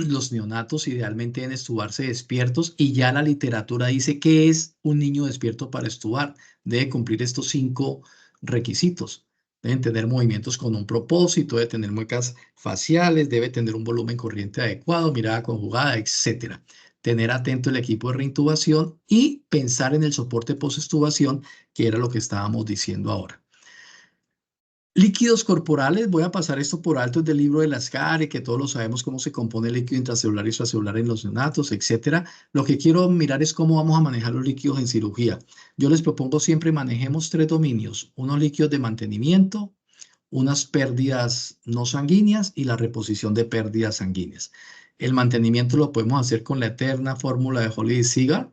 Los neonatos idealmente deben extubarse despiertos y ya la literatura dice que es un niño despierto para extubar. Debe cumplir estos 5 requisitos. Deben tener movimientos con un propósito, debe tener muecas faciales, debe tener un volumen corriente adecuado, mirada conjugada, etcétera. Tener atento el equipo de reintubación y pensar en el soporte post-extubación, que era lo que estábamos diciendo ahora. Líquidos corporales, voy a pasar esto por alto, es del libro de Lascari, que todos lo sabemos cómo se compone el líquido intracelular y extracelular en los neonatos, etcétera. Lo que quiero mirar es cómo vamos a manejar los líquidos en cirugía. Yo les propongo siempre manejemos 3 dominios, unos líquidos de mantenimiento, unas pérdidas no sanguíneas y la reposición de pérdidas sanguíneas. El mantenimiento lo podemos hacer con la eterna fórmula de Holly y Seagar.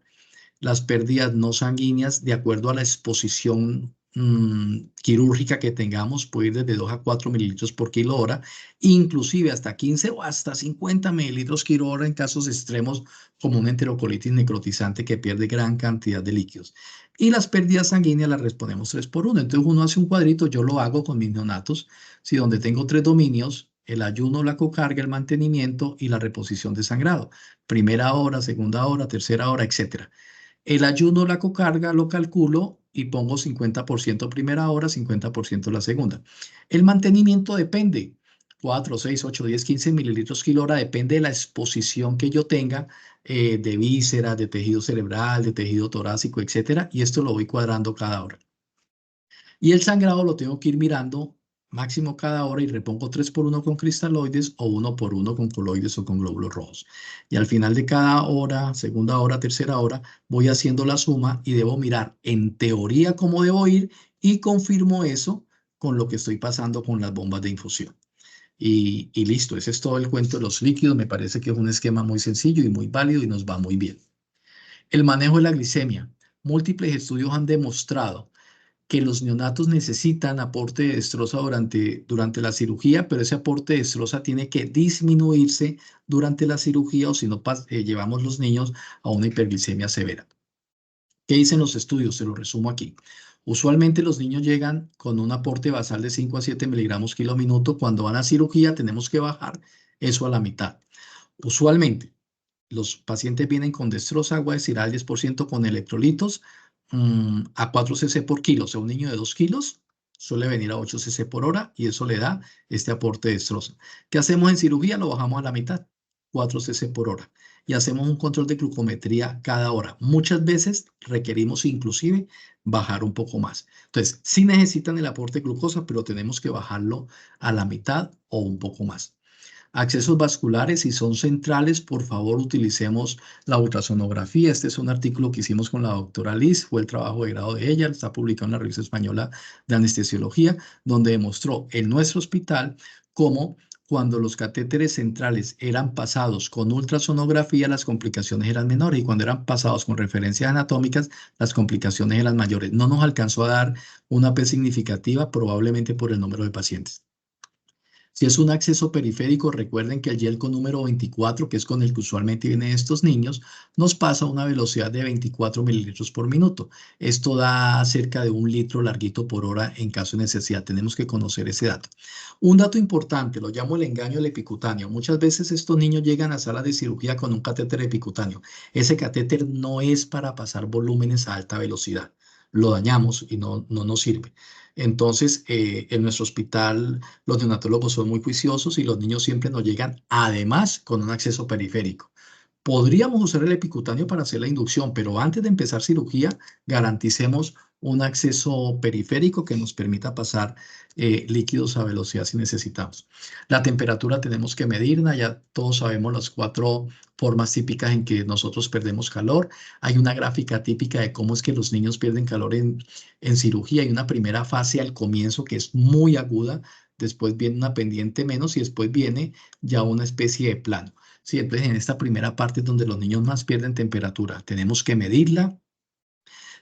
Las pérdidas no sanguíneas, de acuerdo a la exposición quirúrgica que tengamos, puede ir desde 2 a 4 mililitros por kilo hora, inclusive hasta 15 o hasta 50 mililitros kilo hora en casos extremos como una enterocolitis necrotizante que pierde gran cantidad de líquidos. Y las pérdidas sanguíneas las respondemos 3 por 1. Entonces uno hace un cuadrito, yo lo hago con mis neonatos, si donde tengo 3 dominios, el ayuno, la cocarga, el mantenimiento y la reposición de sangrado. Primera hora, segunda hora, tercera hora, etcétera. El ayuno, la cocarga, lo calculo y pongo 50% primera hora, 50% la segunda. El mantenimiento depende, 4, 6, 8, 10, 15 mililitros kilo hora, depende de la exposición que yo tenga de vísceras, de tejido cerebral, de tejido torácico, etcétera, y esto lo voy cuadrando cada hora. Y el sangrado lo tengo que ir mirando máximo cada hora y repongo 3 por 1 con cristaloides o 1 por 1 con coloides o con glóbulos rojos. Y al final de cada hora, segunda hora, tercera hora, voy haciendo la suma y debo mirar en teoría cómo debo ir y confirmo eso con lo que estoy pasando con las bombas de infusión. Y listo, ese es todo el cuento de los líquidos. Me parece que es un esquema muy sencillo y muy válido y nos va muy bien. El manejo de la glicemia. Múltiples estudios han demostrado que los neonatos necesitan aporte de dextrosa durante la cirugía, pero ese aporte de dextrosa tiene que disminuirse durante la cirugía o si no llevamos los niños a una hiperglicemia severa. ¿Qué dicen los estudios? Se lo resumo aquí. Usualmente los niños llegan con un aporte basal de 5 a 7 miligramos kilo minuto. Cuando van a cirugía tenemos que bajar eso a la mitad. Usualmente los pacientes vienen con dextrosa, agua de al 10% con electrolitos a 4 cc por kilo. O sea, un niño de 2 kilos suele venir a 8 cc por hora y eso le da este aporte de dextrosa. ¿Qué hacemos en cirugía? Lo bajamos a la mitad, 4 cc por hora. Y hacemos un control de glucometría cada hora. Muchas veces requerimos inclusive bajar un poco más. Entonces, sí necesitan el aporte de glucosa, pero tenemos que bajarlo a la mitad o un poco más. Accesos vasculares, si son centrales, por favor utilicemos la ultrasonografía. Este es un artículo que hicimos con la doctora Liz, fue el trabajo de grado de ella, está publicado en la Revista Española de Anestesiología, donde demostró en nuestro hospital cómo cuando los catéteres centrales eran pasados con ultrasonografía, las complicaciones eran menores y cuando eran pasados con referencias anatómicas, las complicaciones eran mayores. No nos alcanzó a dar una P significativa, probablemente por el número de pacientes. Si es un acceso periférico, recuerden que el YELCO número 24, que es con el que usualmente vienen estos niños, nos pasa a una velocidad de 24 mililitros por minuto. Esto da cerca de 1 litro larguito por hora en caso de necesidad. Tenemos que conocer ese dato. Un dato importante, lo llamo el engaño del epicutáneo. Muchas veces estos niños llegan a sala de cirugía con un catéter epicutáneo. Ese catéter no es para pasar volúmenes a alta velocidad. Lo dañamos y no nos sirve. Entonces, en nuestro hospital los neonatólogos son muy juiciosos y los niños siempre nos llegan además con un acceso periférico. Podríamos usar el epicutáneo para hacer la inducción, pero antes de empezar cirugía, garanticemos un acceso periférico que nos permita pasar líquidos a velocidad si necesitamos. La temperatura tenemos que medirla, ya todos sabemos las 4 formas típicas en que nosotros perdemos calor. Hay una gráfica típica de cómo es que los niños pierden calor en cirugía. Hay una primera fase al comienzo que es muy aguda, después viene una pendiente menos y después viene ya una especie de plano. Sí, entonces en esta primera parte es donde los niños más pierden temperatura. Tenemos que medirla,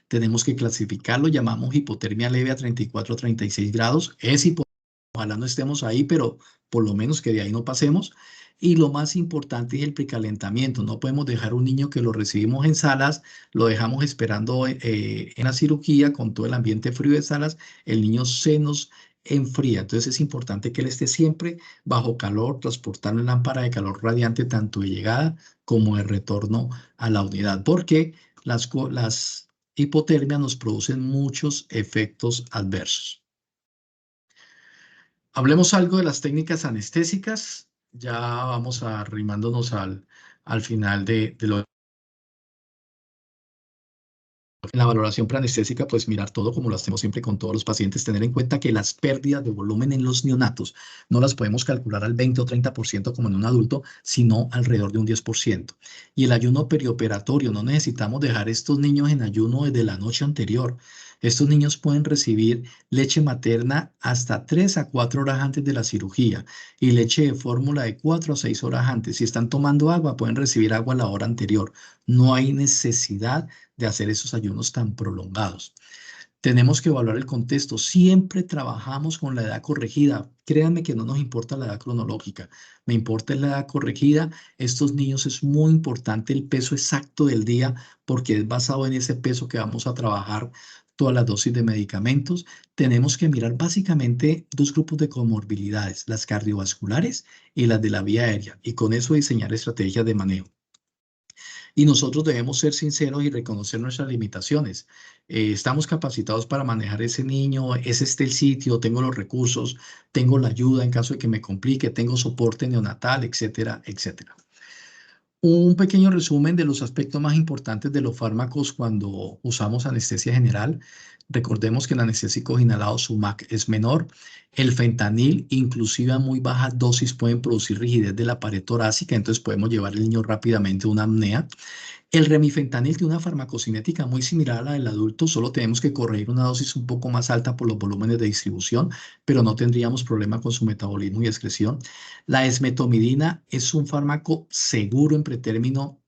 tenemos que clasificarlo, llamamos hipotermia leve a 34 o 36 grados. Es hipotermia, ojalá no estemos ahí, pero por lo menos que de ahí no pasemos. Y lo más importante es el precalentamiento. No podemos dejar un niño que lo recibimos en salas, lo dejamos esperando en la cirugía con todo el ambiente frío de salas, el niño se nos enfría. Entonces es importante que él esté siempre bajo calor, transportando en lámpara de calor radiante tanto de llegada como de retorno a la unidad, porque las hipotermias nos producen muchos efectos adversos. Hablemos algo de las técnicas anestésicas. Ya vamos arrimándonos al final de lo. En la valoración preanestésica, pues mirar todo como lo hacemos siempre con todos los pacientes, tener en cuenta que las pérdidas de volumen en los neonatos no las podemos calcular al 20 o 30% como en un adulto, sino alrededor de un 10%. Y el ayuno perioperatorio, no necesitamos dejar estos niños en ayuno desde la noche anterior. Estos niños pueden recibir leche materna hasta 3 a 4 horas antes de la cirugía y leche de fórmula de 4 a 6 horas antes. Si están tomando agua, pueden recibir agua a la hora anterior. No hay necesidad de hacer esos ayunos tan prolongados. Tenemos que evaluar el contexto. Siempre trabajamos con la edad corregida. Créanme que no nos importa la edad cronológica. Me importa la edad corregida. Estos niños es muy importante el peso exacto del día porque es basado en ese peso que vamos a trabajar todas las dosis de medicamentos. Tenemos que mirar básicamente 2 grupos de comorbilidades, las cardiovasculares y las de la vía aérea, y con eso diseñar estrategias de manejo. Y nosotros debemos ser sinceros y reconocer nuestras limitaciones. Estamos capacitados para manejar ese niño, es este el sitio, tengo los recursos, tengo la ayuda en caso de que me complique, tengo soporte neonatal, etcétera, etcétera. Un pequeño resumen de los aspectos más importantes de los fármacos cuando usamos anestesia general. Recordemos que el anestésico inhalado, su MAC es menor. El fentanil, inclusive a muy bajas dosis, pueden producir rigidez de la pared torácica, entonces podemos llevar al niño rápidamente a una apnea. El remifentanil tiene una farmacocinética muy similar a la del adulto, solo tenemos que corregir una dosis un poco más alta por los volúmenes de distribución, pero no tendríamos problema con su metabolismo y excreción. La esmetomidina es un fármaco seguro en pretérmino,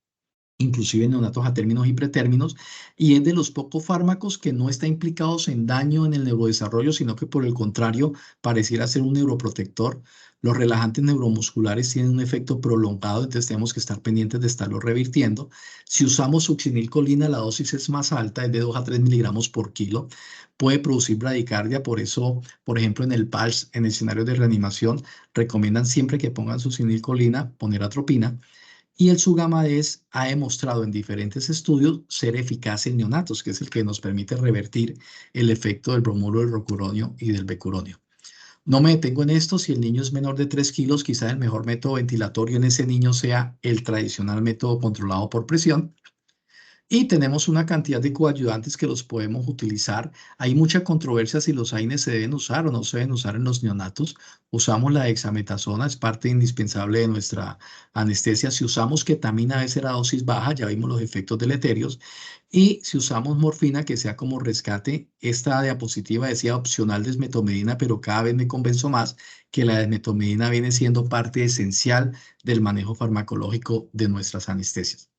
inclusive en neonatos a términos y pretérminos, y es de los pocos fármacos que no está implicados en daño en el neurodesarrollo, sino que por el contrario pareciera ser un neuroprotector. Los relajantes neuromusculares tienen un efecto prolongado, entonces tenemos que estar pendientes de estarlo revirtiendo. Si usamos succinilcolina, la dosis es más alta, es de 2 a 3 miligramos por kilo. Puede producir bradicardia, por eso, por ejemplo, en el PALS, en escenarios de reanimación, recomiendan siempre que pongan succinilcolina, poner atropina. Y el Sugamades ha demostrado en diferentes estudios ser eficaz en neonatos, que es el que nos permite revertir el efecto del bromuro, del rocuronio y del becuronio. No me detengo en esto, si el niño es menor de 3 kilos, quizás el mejor método ventilatorio en ese niño sea el tradicional método controlado por presión. Y tenemos una cantidad de coayudantes que los podemos utilizar. Hay mucha controversia si los AINES se deben usar o no se deben usar en los neonatos. Usamos la dexametasona, es parte indispensable de nuestra anestesia. Si usamos ketamina, debe ser a dosis baja, ya vimos los efectos deleterios. Y si usamos morfina, que sea como rescate, esta diapositiva decía opcional desmetomedina, pero cada vez me convenzo más que la desmetomedina viene siendo parte esencial del manejo farmacológico de nuestras anestesias.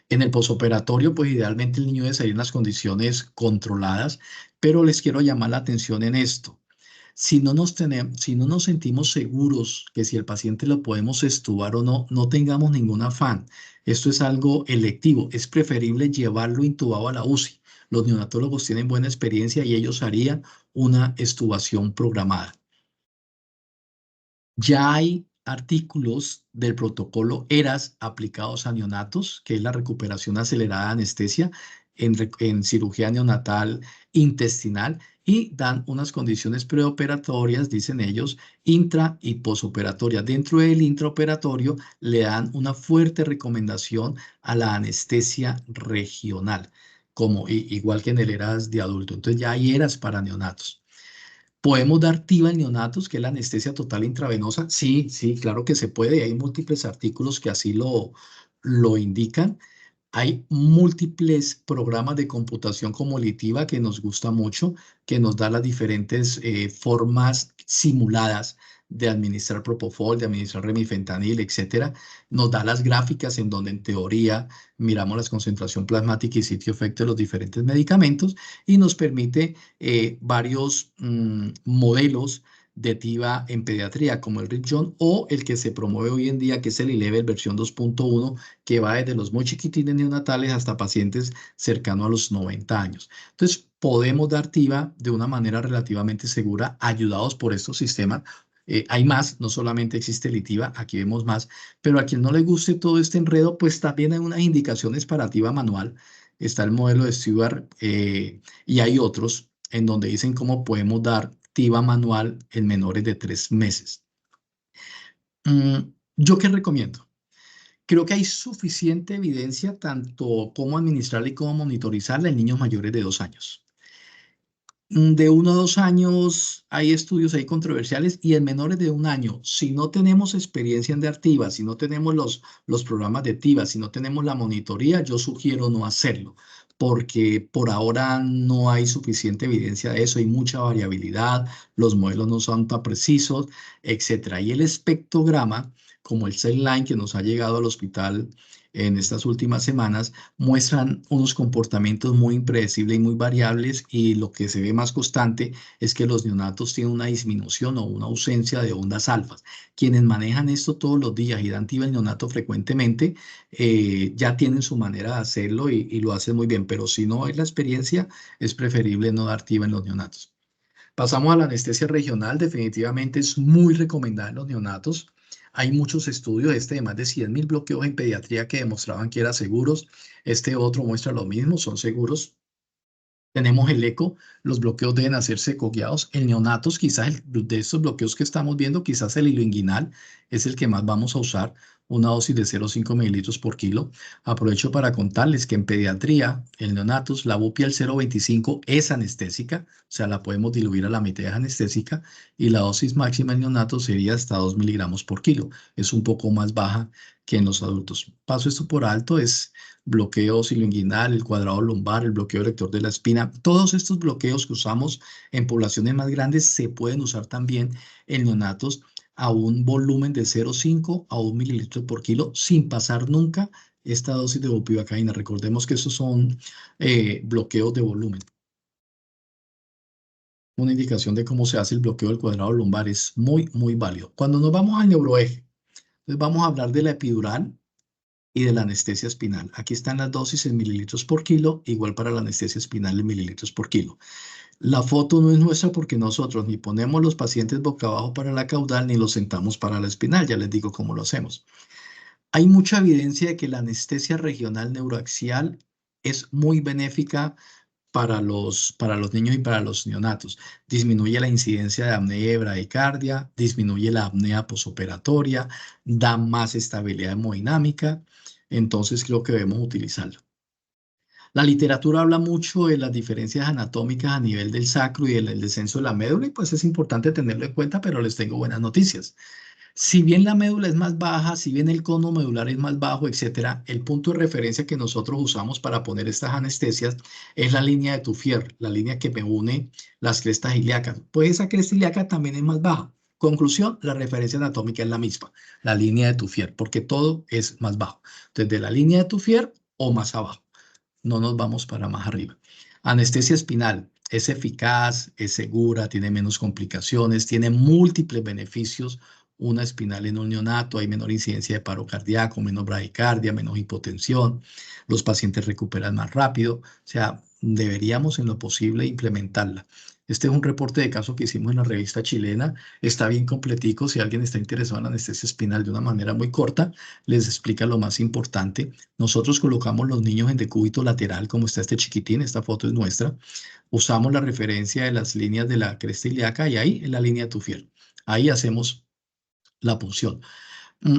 En el posoperatorio, pues idealmente el niño debe salir en las condiciones controladas, pero les quiero llamar la atención en esto. Si no nos sentimos seguros que si el paciente lo podemos extubar o no, no tengamos ningún afán. Esto es algo electivo. Es preferible llevarlo intubado a la UCI. Los neonatólogos tienen buena experiencia y ellos harían una extubación programada. Ya hay artículos del protocolo ERAS aplicados a neonatos, que es la recuperación acelerada de anestesia en cirugía neonatal intestinal, y dan unas condiciones preoperatorias, dicen ellos, intra y posoperatoria. Dentro del intraoperatorio le dan una fuerte recomendación a la anestesia regional, como igual que en el ERAS de adulto. Entonces ya hay ERAS para neonatos. ¿Podemos dar TIVA en neonatos, que es la anestesia total intravenosa? Sí, sí, claro que se puede. Hay múltiples artículos que así lo indican. Hay múltiples programas de computación como Litiva que nos gusta mucho, que nos da las diferentes formas simuladas de administrar propofol, de administrar remifentanil, etcétera. Nos da las gráficas en donde en teoría miramos la concentración plasmática y sitio efecto de los diferentes medicamentos y nos permite varios modelos de TIVA en pediatría, como el RIP-John o el que se promueve hoy en día, que es el ILEVEL versión 2.1, que va desde los muy chiquitines neonatales hasta pacientes cercanos a los 90 años. Entonces, podemos dar TIVA de una manera relativamente segura, ayudados por estos sistemas. Hay más, no solamente existe el ITIVA, aquí vemos más, pero a quien no le guste todo este enredo, pues también hay unas indicaciones para TIVA manual. Está el modelo de Stewart y hay otros en donde dicen cómo podemos dar TIVA manual en menores de 3 meses. ¿Yo qué recomiendo? Creo que hay suficiente evidencia tanto cómo administrarla y cómo monitorizarla en niños mayores de 2 años. De 1 a 2 años hay estudios ahí controversiales y en menores de 1 año, si no tenemos experiencia en dar TIVA, si no tenemos los programas de TIVA, si no tenemos la monitoría, yo sugiero no hacerlo, porque por ahora no hay suficiente evidencia de eso, hay mucha variabilidad, los modelos no son tan precisos, etcétera. Y el espectrograma, como el Cell Line que nos ha llegado al hospital en estas últimas semanas, muestran unos comportamientos muy impredecibles y muy variables y lo que se ve más constante es que los neonatos tienen una disminución o una ausencia de ondas alfas. Quienes manejan esto todos los días y dan TIVA al neonato frecuentemente ya tienen su manera de hacerlo y lo hacen muy bien, pero si no es la experiencia, es preferible no dar TIVA en los neonatos. Pasamos a la anestesia regional, definitivamente es muy recomendada en los neonatos. Hay muchos estudios, este de más de 100.000 bloqueos en pediatría que demostraban que eran seguros. Este otro muestra lo mismo, son seguros. Tenemos el eco, los bloqueos deben hacerse cogueados. En neonatos, quizás de estos bloqueos que estamos viendo, quizás el hilo inguinal es el que más vamos a usar, una dosis de 0,5 mililitros por kilo. Aprovecho para contarles que en pediatría, en neonatos, la bupial 0,25 es anestésica, o sea, la podemos diluir a la mitad, es anestésica, y la dosis máxima en neonatos sería hasta 2 miligramos por kilo. Es un poco más baja que en los adultos. Paso esto por alto, es bloqueo cilinguinal, el cuadrado lumbar, el bloqueo rector de la espina. Todos estos bloqueos que usamos en poblaciones más grandes se pueden usar también en neonatos a un volumen de 0,5 a 1 mililitro por kilo sin pasar nunca esta dosis de bupivacaína. Recordemos que estos son bloqueos de volumen. Una indicación de cómo se hace el bloqueo del cuadrado lumbar es muy, muy válido. Cuando nos vamos al neuroeje, entonces vamos a hablar de la epidural y de la anestesia espinal. Aquí están las dosis en mililitros por kilo, igual para la anestesia espinal en mililitros por kilo. La foto no es nuestra porque nosotros ni ponemos los pacientes boca abajo para la caudal ni los sentamos para la espinal. Ya les digo cómo lo hacemos. Hay mucha evidencia de que la anestesia regional neuroaxial es muy benéfica para los niños y para los neonatos. Disminuye la incidencia de apnea y bradicardia, disminuye la apnea posoperatoria, da más estabilidad hemodinámica, entonces creo que debemos utilizarlo. La literatura habla mucho de las diferencias anatómicas a nivel del sacro y del descenso de la médula, y pues es importante tenerlo en cuenta, pero les tengo buenas noticias. Si bien la médula es más baja, si bien el cono medular es más bajo, etcétera, el punto de referencia que nosotros usamos para poner estas anestesias es la línea de Tuffier, la línea que me une las crestas ilíacas. Pues esa cresta ilíaca también es más baja. Conclusión, la referencia anatómica es la misma, la línea de Tuffier, porque todo es más bajo. Entonces, de la línea de Tuffier o más abajo, no nos vamos para más arriba. Anestesia espinal es eficaz, es segura, tiene menos complicaciones, tiene múltiples beneficios. Una espinal en un neonato, hay menor incidencia de paro cardíaco, menos bradicardia, menos hipotensión, los pacientes recuperan más rápido, o sea, deberíamos en lo posible implementarla. Este es un reporte de caso que hicimos en la revista chilena, está bien completico, si alguien está interesado en la anestesia espinal de una manera muy corta, les explica lo más importante. Nosotros colocamos los niños en decúbito lateral, como está este chiquitín, esta foto es nuestra. Usamos la referencia de las líneas de la cresta ilíaca y ahí en la línea Tuffier. Ahí hacemos la punción.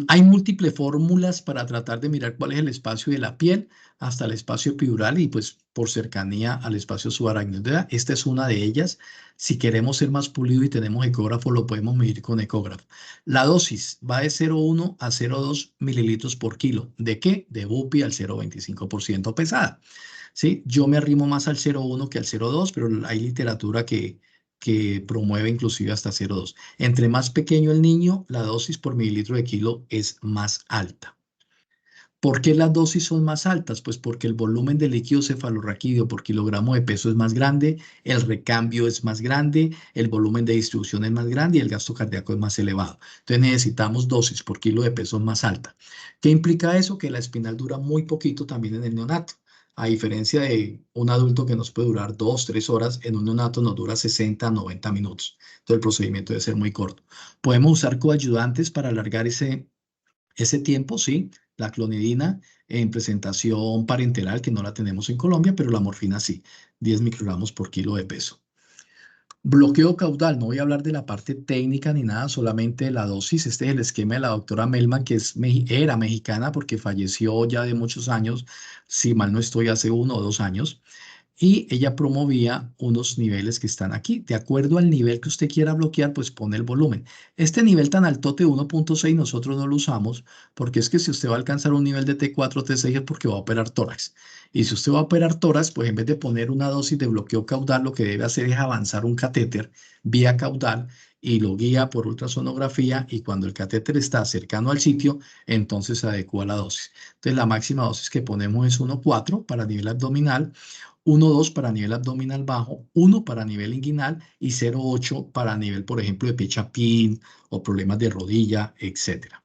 Hay múltiples fórmulas para tratar de mirar cuál es el espacio de la piel hasta el espacio epidural y pues por cercanía al espacio subaracnoidea. Esta es una de ellas. Si queremos ser más pulido y tenemos ecógrafo, lo podemos medir con ecógrafo. La dosis va de 0,1 a 0,2 mililitros por kilo. ¿De qué? De bupi al 0,25% pesada. ¿Sí? Yo me arrimo más al 0,1 que al 0,2, pero hay literatura que promueve inclusive hasta 0,2. Entre más pequeño el niño, la dosis por mililitro de kilo es más alta. ¿Por qué las dosis son más altas? Pues porque el volumen de líquido cefalorraquídeo por kilogramo de peso es más grande, el recambio es más grande, el volumen de distribución es más grande y el gasto cardíaco es más elevado. Entonces necesitamos dosis por kilo de peso más alta. ¿Qué implica eso? Que la espinal dura muy poquito también en el neonato. A diferencia de un adulto que nos puede durar 2, 3 horas, en un neonato nos dura 60, 90 minutos. Entonces el procedimiento debe ser muy corto. Podemos usar coayudantes para alargar ese tiempo, sí, la clonidina en presentación parenteral, que no la tenemos en Colombia, pero la morfina sí, 10 microgramos por kilo de peso. Bloqueo caudal, no voy a hablar de la parte técnica ni nada, solamente de la dosis. Este es el esquema de la doctora Melman, que era mexicana porque falleció ya de muchos años, si mal no estoy, hace 1 o 2 años y ella promovía unos niveles que están aquí. De acuerdo al nivel que usted quiera bloquear, pues pone el volumen. Este nivel tan altote 1,6 nosotros no lo usamos porque es que si usted va a alcanzar un nivel de T4, T6 es porque va a operar tórax. Y si usted va a operar tórax, pues en vez de poner una dosis de bloqueo caudal, lo que debe hacer es avanzar un catéter vía caudal y lo guía por ultrasonografía y cuando el catéter está cercano al sitio, entonces se adecua la dosis. Entonces la máxima dosis que ponemos es 1,4 para nivel abdominal, 1,2 para nivel abdominal bajo, 1 para nivel inguinal y 0,8 para nivel, por ejemplo, de pie-chapín o problemas de rodilla, etcétera.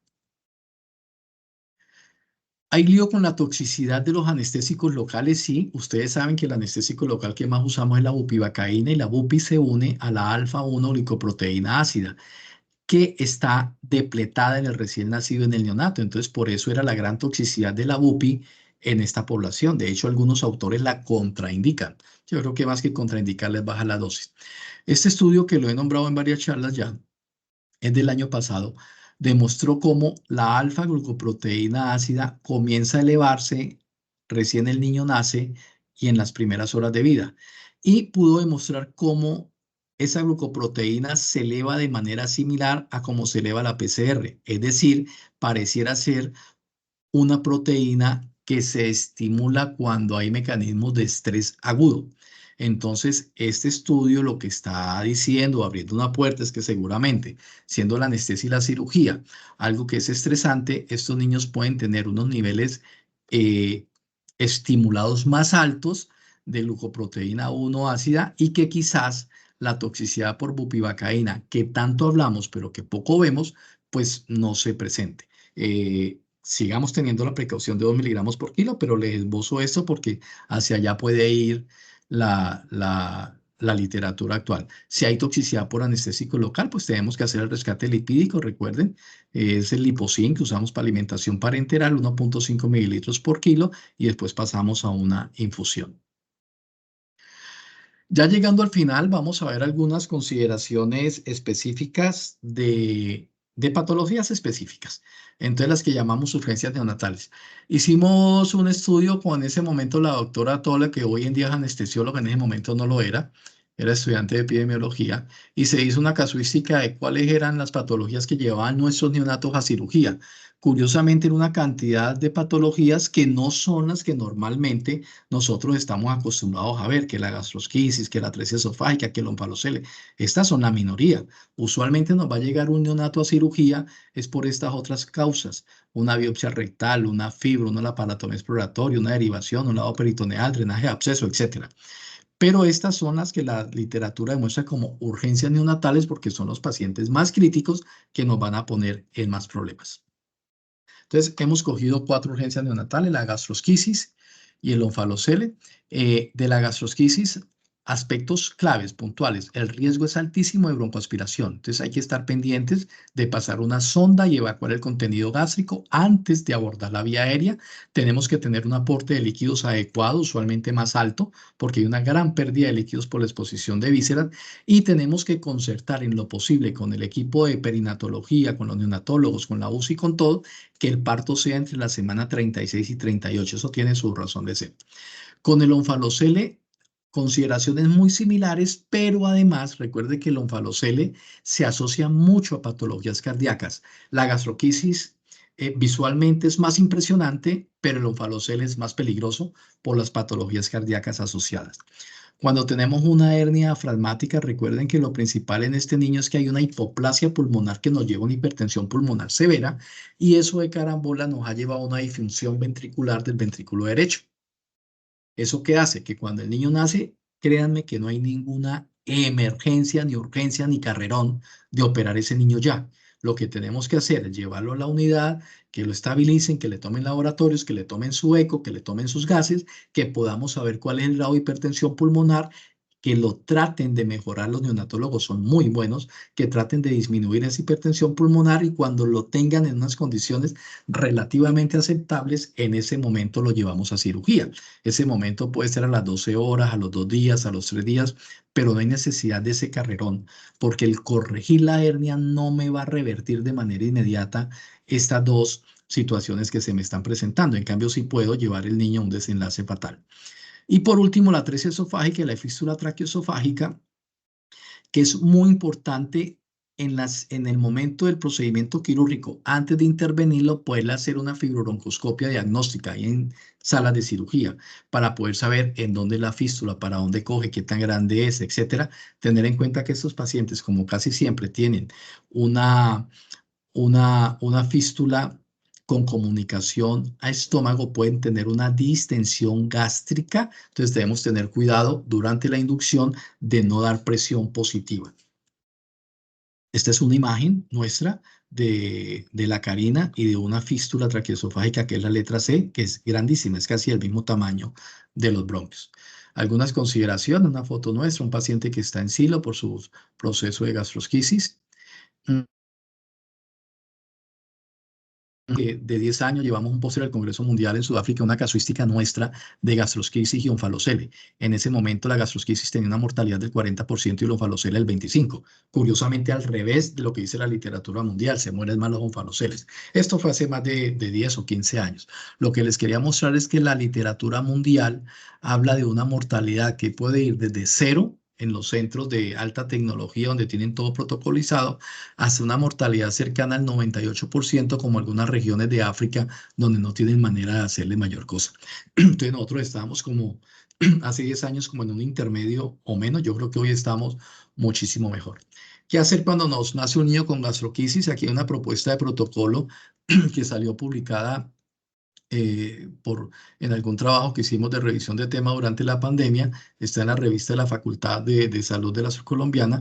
¿Hay lío con la toxicidad de los anestésicos locales? Sí, ustedes saben que el anestésico local que más usamos es la bupivacaína y la bupi se une a la alfa-1 glicoproteína ácida que está depletada en el recién nacido en el neonato. Entonces, por eso era la gran toxicidad de la bupi en esta población. De hecho, algunos autores la contraindican. Yo creo que más que contraindicarles baja la dosis. Este estudio que lo he nombrado en varias charlas ya, es del año pasado, demostró cómo la alfa-glucoproteína ácida comienza a elevarse recién el niño nace y en las primeras horas de vida. Y pudo demostrar cómo esa glucoproteína se eleva de manera similar a cómo se eleva la PCR. Es decir, pareciera ser una proteína que se estimula cuando hay mecanismos de estrés agudo. Entonces, este estudio lo que está diciendo, abriendo una puerta, es que seguramente, siendo la anestesia y la cirugía algo que es estresante, estos niños pueden tener unos niveles eh, estimulados más altos de glucoproteína 1 ácida y que quizás la toxicidad por bupivacaína, que tanto hablamos pero que poco vemos, pues no se presente. Sigamos teniendo la precaución de 2 miligramos por kilo, pero les esbozo esto porque hacia allá puede ir la literatura actual. Si hay toxicidad por anestésico local, pues tenemos que hacer el rescate lipídico, recuerden, es el Lipocin que usamos para alimentación parenteral, 1,5 mililitros por kilo, y después pasamos a una infusión. Ya llegando al final, vamos a ver algunas consideraciones específicas de patologías específicas, entonces las que llamamos urgencias neonatales. Hicimos un estudio con en ese momento la doctora Tola, que hoy en día es anestesióloga, en ese momento no lo era estudiante de epidemiología, y se hizo una casuística de cuáles eran las patologías que llevaban nuestros neonatos a cirugía. Curiosamente, era una cantidad de patologías que no son las que normalmente nosotros estamos acostumbrados a ver, que la gastrosquisis, que la atresia esofágica, que el onfalocele. Estas son la minoría. Usualmente nos va a llegar un neonato a cirugía es por estas otras causas, una biopsia rectal, una fibra, una laparotomía exploratoria, una derivación, un lado peritoneal, drenaje de absceso, etcétera. Pero estas son las que la literatura demuestra como urgencias neonatales porque son los pacientes más críticos que nos van a poner en más problemas. Entonces, hemos cogido 4 urgencias neonatales, la gastrosquisis y el onfalocele. De la gastrosquisis, aspectos claves, puntuales. El riesgo es altísimo de broncoaspiración. Entonces, hay que estar pendientes de pasar una sonda y evacuar el contenido gástrico antes de abordar la vía aérea. Tenemos que tener un aporte de líquidos adecuado, usualmente más alto, porque hay una gran pérdida de líquidos por la exposición de vísceras. Y tenemos que concertar en lo posible con el equipo de perinatología, con los neonatólogos, con la UCI, con todo, que el parto sea entre la semana 36 y 38. Eso tiene su razón de ser. Con el onfalocele, consideraciones muy similares, pero además recuerde que el onfalocele se asocia mucho a patologías cardíacas. La gastroquisis visualmente es más impresionante, pero el onfalocele es más peligroso por las patologías cardíacas asociadas. Cuando tenemos una hernia diafragmática, recuerden que lo principal en este niño es que hay una hipoplasia pulmonar que nos lleva a una hipertensión pulmonar severa y eso de carambola nos ha llevado a una disfunción ventricular del ventrículo derecho. ¿Eso qué hace? Que cuando el niño nace, créanme que no hay ninguna emergencia, ni urgencia, ni carrerón de operar ese niño ya. Lo que tenemos que hacer es llevarlo a la unidad, que lo estabilicen, que le tomen laboratorios, que le tomen su eco, que le tomen sus gases, que podamos saber cuál es el grado de hipertensión pulmonar, que lo traten de mejorar. Los neonatólogos son muy buenos, que traten de disminuir esa hipertensión pulmonar y cuando lo tengan en unas condiciones relativamente aceptables, en ese momento lo llevamos a cirugía. Ese momento puede ser a las 12 horas, a los 2 días, a los 3 días, pero no hay necesidad de ese carrerón, porque el corregir la hernia no me va a revertir de manera inmediata estas dos situaciones que se me están presentando. En cambio, sí puedo llevar el niño a un desenlace fatal. Y por último, la atresia esofágica y la fístula traqueoesofágica, que es muy importante en el momento del procedimiento quirúrgico, antes de intervenirlo, poder hacer una fibrobroncoscopia diagnóstica y en salas de cirugía para poder saber en dónde es la fístula, para dónde coge, qué tan grande es, etcétera. Tener en cuenta que estos pacientes, como casi siempre, tienen una una fístula con comunicación a estómago, pueden tener una distensión gástrica, entonces debemos tener cuidado durante la inducción de no dar presión positiva. Esta es una imagen nuestra de la carina y de una fístula traqueosofágica, que es la letra C, que es grandísima, es casi el mismo tamaño de los bronquios. Algunas consideraciones, una foto nuestra, un paciente que está en silo por su proceso de gastrosquisis. De 10 años llevamos un póster al Congreso Mundial en Sudáfrica, una casuística nuestra de gastrosquisis y onfalocele. En ese momento la gastrosquisis tenía una mortalidad del 40% y el onfalocele del 25%. Curiosamente al revés de lo que dice la literatura mundial, se mueren más los onfaloceles. Esto fue hace más de 10 o 15 años. Lo que les quería mostrar es que la literatura mundial habla de una mortalidad que puede ir desde cero en los centros de alta tecnología donde tienen todo protocolizado, hasta una mortalidad cercana al 98%, como algunas regiones de África donde no tienen manera de hacerle mayor cosa. Entonces nosotros estábamos como hace 10 años como en un intermedio o menos, yo creo que hoy estamos muchísimo mejor. ¿Qué hacer cuando nos nace un niño con gastroquisis? Aquí hay una propuesta de protocolo que salió publicada en algún trabajo que hicimos de revisión de tema durante la pandemia, está en la revista de la Facultad de Salud de la Colombiana,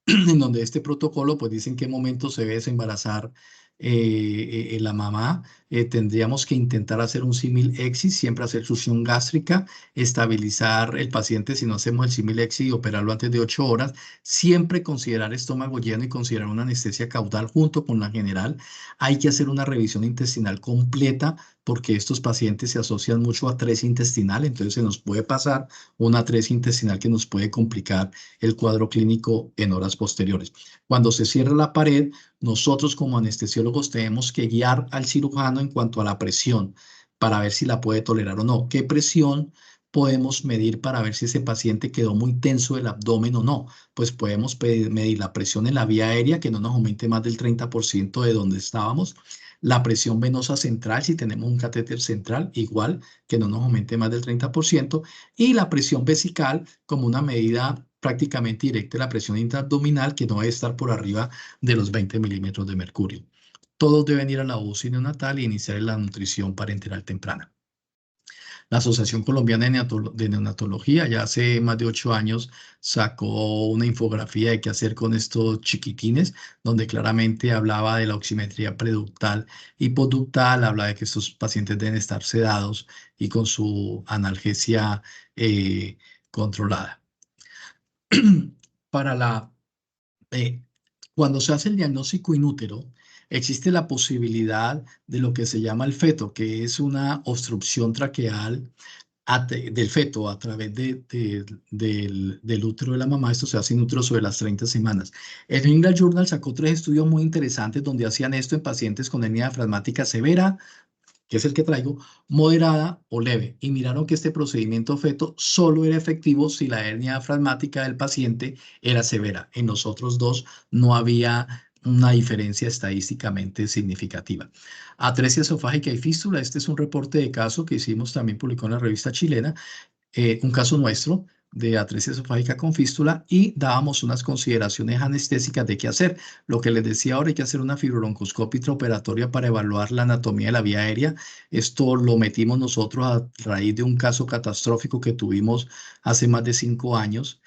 en donde este protocolo pues dice en qué momento se debe desembarazar la mamá. Tendríamos que intentar hacer un símil EXI, siempre hacer succión gástrica, estabilizar el paciente si no hacemos el símil EXI y operarlo antes de 8 horas, siempre considerar estómago lleno y considerar una anestesia caudal junto con la general. Hay que hacer una revisión intestinal completa porque estos pacientes se asocian mucho a atresia intestinal, entonces se nos puede pasar una atresia intestinal que nos puede complicar el cuadro clínico en horas posteriores. Cuando se cierra la pared, nosotros como anestesiólogos tenemos que guiar al cirujano en cuanto a la presión para ver si la puede tolerar o no. ¿Qué presión podemos medir para ver si ese paciente quedó muy tenso del abdomen o no? Pues podemos medir la presión en la vía aérea, que no nos aumente más del 30% de donde estábamos. La presión venosa central, si tenemos un catéter central, igual, que no nos aumente más del 30%. Y la presión vesical como una medida prácticamente directa de la presión intraabdominal, que no debe estar por arriba de los 20 milímetros de mercurio. Todos deben ir a la UCI neonatal e iniciar la nutrición parenteral temprana. La Asociación Colombiana de Neonatología ya hace más de 8 años sacó una infografía de qué hacer con estos chiquitines, donde claramente hablaba de la oximetría preductal y posductal, habla de que estos pacientes deben estar sedados y con su analgesia controlada. Para la eh, Cuando se hace el diagnóstico in útero, existe la posibilidad de lo que se llama el feto, que es una obstrucción traqueal del feto a través del útero de la mamá. Esto se hace in útero sobre las 30 semanas. El New England Journal sacó 3 estudios muy interesantes donde hacían esto en pacientes con hernia diafragmática severa, que es el que traigo, moderada o leve, y miraron que este procedimiento feto solo era efectivo si la hernia diafragmática del paciente era severa. En los otros dos no había una diferencia estadísticamente significativa. Atresia esofágica y fístula, este es un reporte de caso que hicimos, también publicó en la revista chilena, un caso nuestro de atresia esofágica con fístula, y dábamos unas consideraciones anestésicas de qué hacer. Lo que les decía ahora, hay que hacer una fibrobroncoscopia intraoperatoria para evaluar la anatomía de la vía aérea. Esto lo metimos nosotros a raíz de un caso catastrófico que tuvimos hace más de 5 años.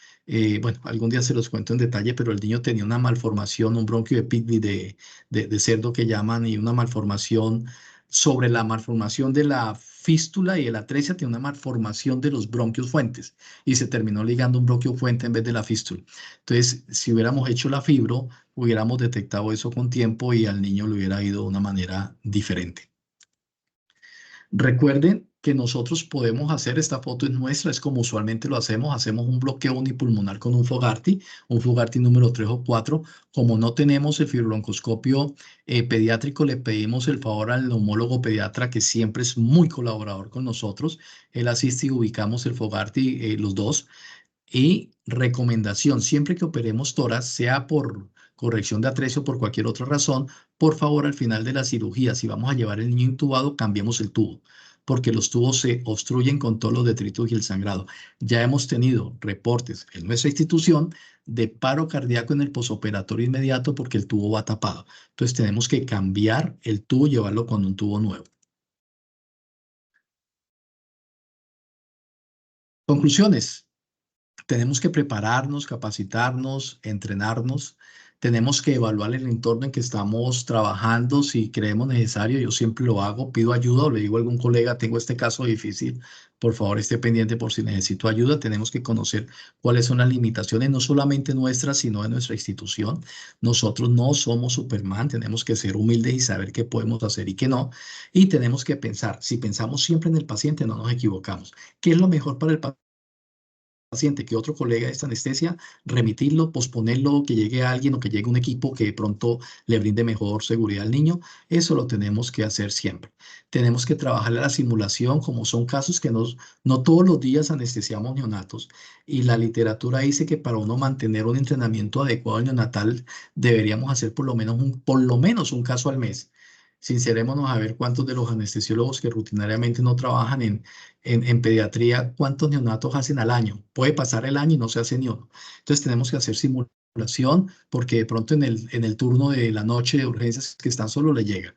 Bueno, algún día se los cuento en detalle, pero el niño tenía una malformación, un bronquio de Pigby de cerdo que llaman, y una malformación sobre la malformación de la fístula, y el atresia tiene una malformación de los bronquios fuentes y se terminó ligando un bronquio fuente en vez de la fístula. Entonces, si hubiéramos hecho la fibro, hubiéramos detectado eso con tiempo y al niño le hubiera ido de una manera diferente. Recuerden que nosotros podemos hacer, esta foto es nuestra, es como usualmente lo hacemos un bloqueo unipulmonar con un Fogarty número 3 o 4. Como no tenemos el fibrobroncoscopio pediátrico, le pedimos el favor al neumólogo pediatra, que siempre es muy colaborador con nosotros. Él asiste y ubicamos el Fogarty, los dos. Y recomendación, siempre que operemos tórax, sea por corrección de atresia o por cualquier otra razón, por favor, al final de la cirugía, si vamos a llevar el niño intubado, cambiemos el tubo, porque los tubos se obstruyen con todos los detritos y el sangrado. Ya hemos tenido reportes en nuestra institución de paro cardíaco en el posoperatorio inmediato porque el tubo va tapado. Entonces tenemos que cambiar el tubo y llevarlo con un tubo nuevo. Conclusiones. Tenemos que prepararnos, capacitarnos, entrenarnos. Tenemos que evaluar el entorno en que estamos trabajando si creemos necesario. Yo siempre lo hago, pido ayuda o le digo a algún colega, tengo este caso difícil, por favor esté pendiente por si necesito ayuda. Tenemos que conocer cuáles son las limitaciones, no solamente nuestras, sino de nuestra institución. Nosotros no somos Superman, tenemos que ser humildes y saber qué podemos hacer y qué no. Y tenemos que pensar, si pensamos siempre en el paciente, no nos equivocamos. ¿Qué es lo mejor para el paciente? Que otro colega de esta anestesia, remitirlo, posponerlo, que llegue alguien o que llegue un equipo que de pronto le brinde mejor seguridad al niño. Eso lo tenemos que hacer siempre. Tenemos que trabajar la simulación, como son casos que no todos los días anestesiamos neonatos, y la literatura dice que para uno mantener un entrenamiento adecuado neonatal deberíamos hacer por lo menos un caso al mes. Sincerémonos a ver cuántos de los anestesiólogos que rutinariamente no trabajan en pediatría, cuántos neonatos hacen al año. Puede pasar el año y no se hace ni uno. Entonces tenemos que hacer simulación, porque de pronto en el turno de la noche de urgencias que están solo le llega.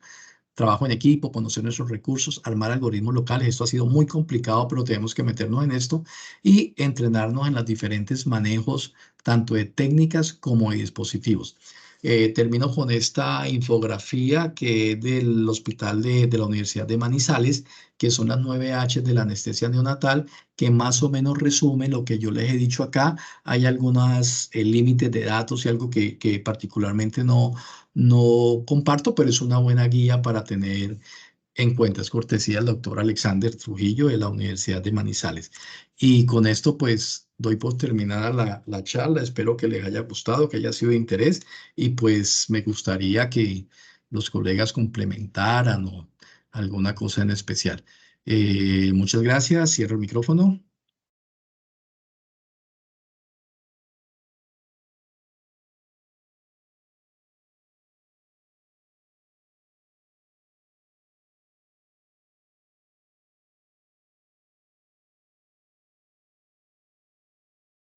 Trabajo en equipo, conocer nuestros recursos, armar algoritmos locales. Esto ha sido muy complicado, pero tenemos que meternos en esto y entrenarnos en los diferentes manejos, tanto de técnicas como de dispositivos. Termino con esta infografía que es del hospital de la Universidad de Manizales, que son las 9 H de la anestesia neonatal, que más o menos resume lo que yo les he dicho acá. Hay algunos límites de datos y algo que particularmente no comparto, pero es una buena guía para tener en cuenta. Es cortesía del doctor Alexander Trujillo de la Universidad de Manizales. Y con esto, pues, doy por terminada la charla. Espero que les haya gustado, que haya sido de interés. Y pues me gustaría que los colegas complementaran o alguna cosa en especial. Muchas gracias. Cierro el micrófono.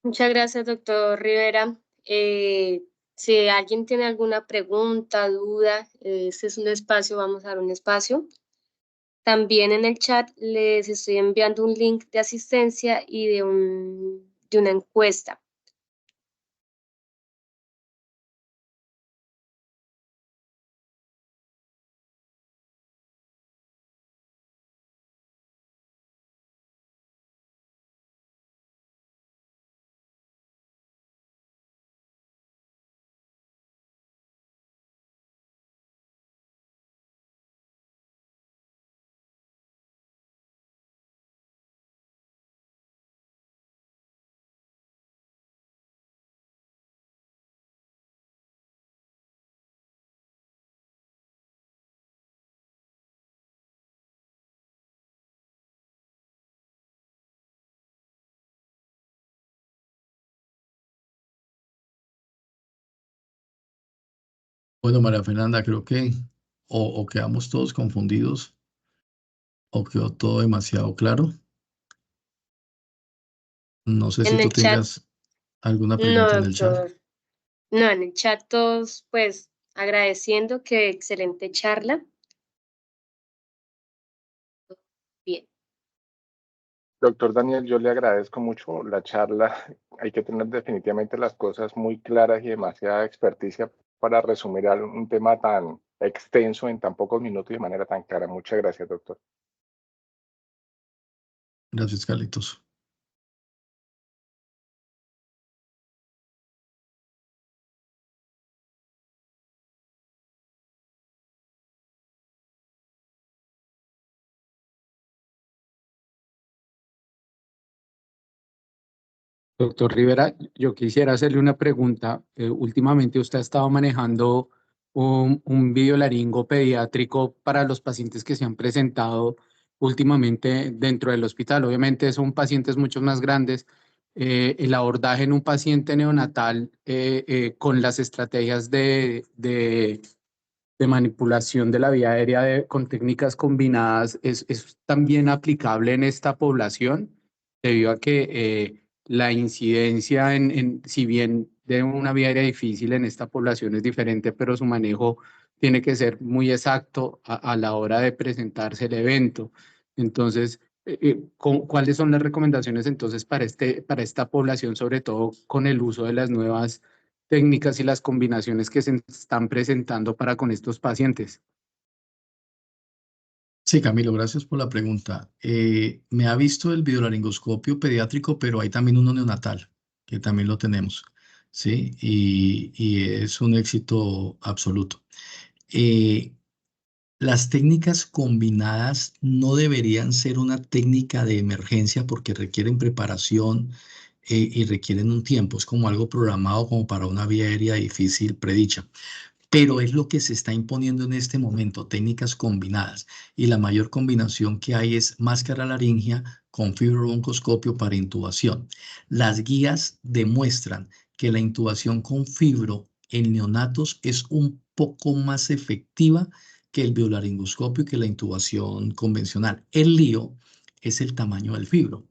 Muchas gracias, doctor Rivera. Si alguien tiene alguna pregunta, duda, este es un espacio, vamos a dar un espacio. También en el chat les estoy enviando un link de asistencia y de una encuesta. Bueno, María Fernanda, creo que o quedamos todos confundidos o quedó todo demasiado claro. No sé si En tú el chat, tengas alguna no, pregunta en el chat. doctor. No, en el chat todos, pues, agradeciendo que excelente charla. Bien. Doctor Daniel, yo le agradezco mucho la charla. Hay que tener definitivamente las cosas muy claras y demasiada experticia para resumir un tema tan extenso en tan pocos minutos y de manera tan clara. Muchas gracias, doctor. Gracias, Carlitos. Doctor Rivera, yo quisiera hacerle una pregunta. Últimamente usted ha estado manejando un videolaringo pediátrico para los pacientes que se han presentado últimamente dentro del hospital. Obviamente son pacientes mucho más grandes. El abordaje en un paciente neonatal con las estrategias de manipulación de la vía aérea con técnicas combinadas es también aplicable en esta población, debido a que la incidencia si bien de una vía aérea difícil en esta población es diferente, pero su manejo tiene que ser muy exacto a la hora de presentarse el evento. Entonces, ¿cuáles son las recomendaciones entonces para esta población, sobre todo con el uso de las nuevas técnicas y las combinaciones que se están presentando para con estos pacientes? Sí, Camilo, gracias por la pregunta. Me ha visto el videolaringoscopio pediátrico, pero hay también uno neonatal, que también lo tenemos, ¿sí? Y es un éxito absoluto. Eh, las técnicas combinadas no deberían ser una técnica de emergencia porque requieren preparación y requieren un tiempo. Es como algo programado como para una vía aérea difícil predicha. Pero es lo que se está imponiendo en este momento, técnicas combinadas. Y la mayor combinación que hay es máscara laringia con fibrobroncoscopio para intubación. Las guías demuestran que la intubación con fibro en neonatos es un poco más efectiva que el biolaringoscopio y que la intubación convencional. El lío es el tamaño del fibro.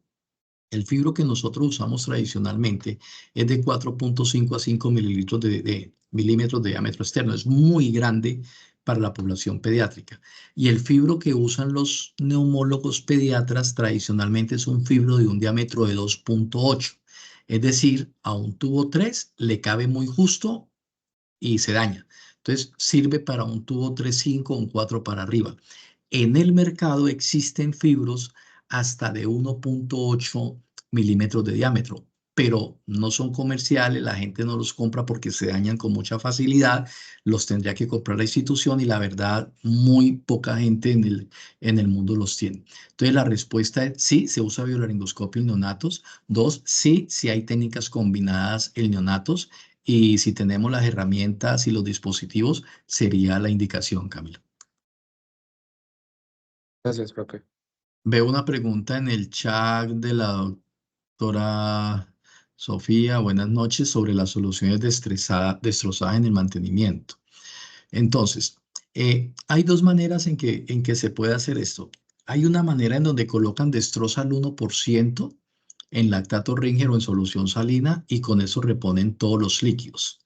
El fibro que nosotros usamos tradicionalmente es de 4,5 a 5 mililitros de milímetros de diámetro externo. Es muy grande para la población pediátrica. Y el fibro que usan los neumólogos pediatras tradicionalmente es un fibro de un diámetro de 2,8. Es decir, a un tubo 3 le cabe muy justo y se daña. Entonces, sirve para un tubo 3,5 o un 4 para arriba. En el mercado existen fibros hasta de 1,8 milímetros de diámetro. pero no son comerciales, la gente no los compra porque se dañan con mucha facilidad, los tendría que comprar la institución y la verdad, muy poca gente en el mundo los tiene. Entonces, la respuesta es sí, se usa biolaringoscopio en neonatos. Dos, sí, sí hay técnicas combinadas en neonatos y si tenemos las herramientas y los dispositivos, sería la indicación, Camilo. Gracias, profe. Veo una pregunta en el chat de la doctora Sofía. Buenas noches, sobre las soluciones destrozadas en el mantenimiento. Entonces, hay dos maneras en que se puede hacer esto. Hay una manera en donde colocan destroza al 1% en lactato Ringer o en solución salina y con eso reponen todos los líquidos.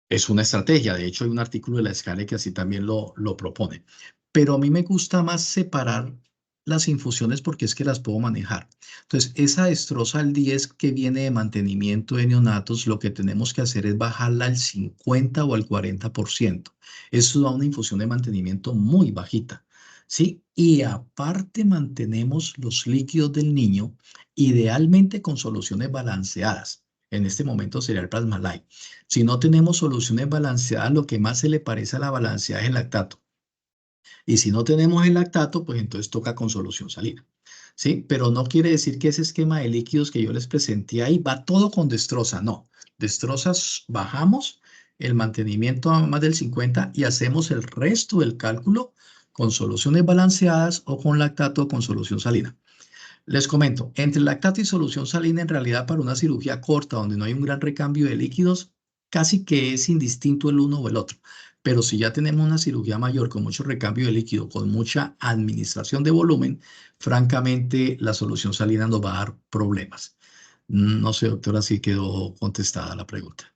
Es una estrategia, de hecho hay un artículo de la Scale que así también lo propone. Pero a mí me gusta más separar las infusiones porque es que las puedo manejar. Entonces, esa destroza al 10 que viene de mantenimiento de neonatos, lo que tenemos que hacer es bajarla al 50 o al 40%. Eso da una infusión de mantenimiento muy bajita, ¿sí? Y aparte mantenemos los líquidos del niño, idealmente con soluciones balanceadas. En este momento sería el Plasma-Lyte. Si no tenemos soluciones balanceadas, lo que más se le parece a la balanceada es el lactato. Y si no tenemos el lactato, pues entonces toca con solución salina. ¿Sí? Pero no quiere decir que ese esquema de líquidos que yo les presenté ahí va todo con destroza. No. Destrozas, bajamos el mantenimiento a más del 50 y hacemos el resto del cálculo con soluciones balanceadas o con lactato o con solución salina. Les comento, entre lactato y solución salina, en realidad para una cirugía corta donde no hay un gran recambio de líquidos, casi que es indistinto el uno o el otro. Pero si ya tenemos una cirugía mayor con mucho recambio de líquido, con mucha administración de volumen, francamente la solución salina nos va a dar problemas. No sé, doctora, si quedó contestada la pregunta.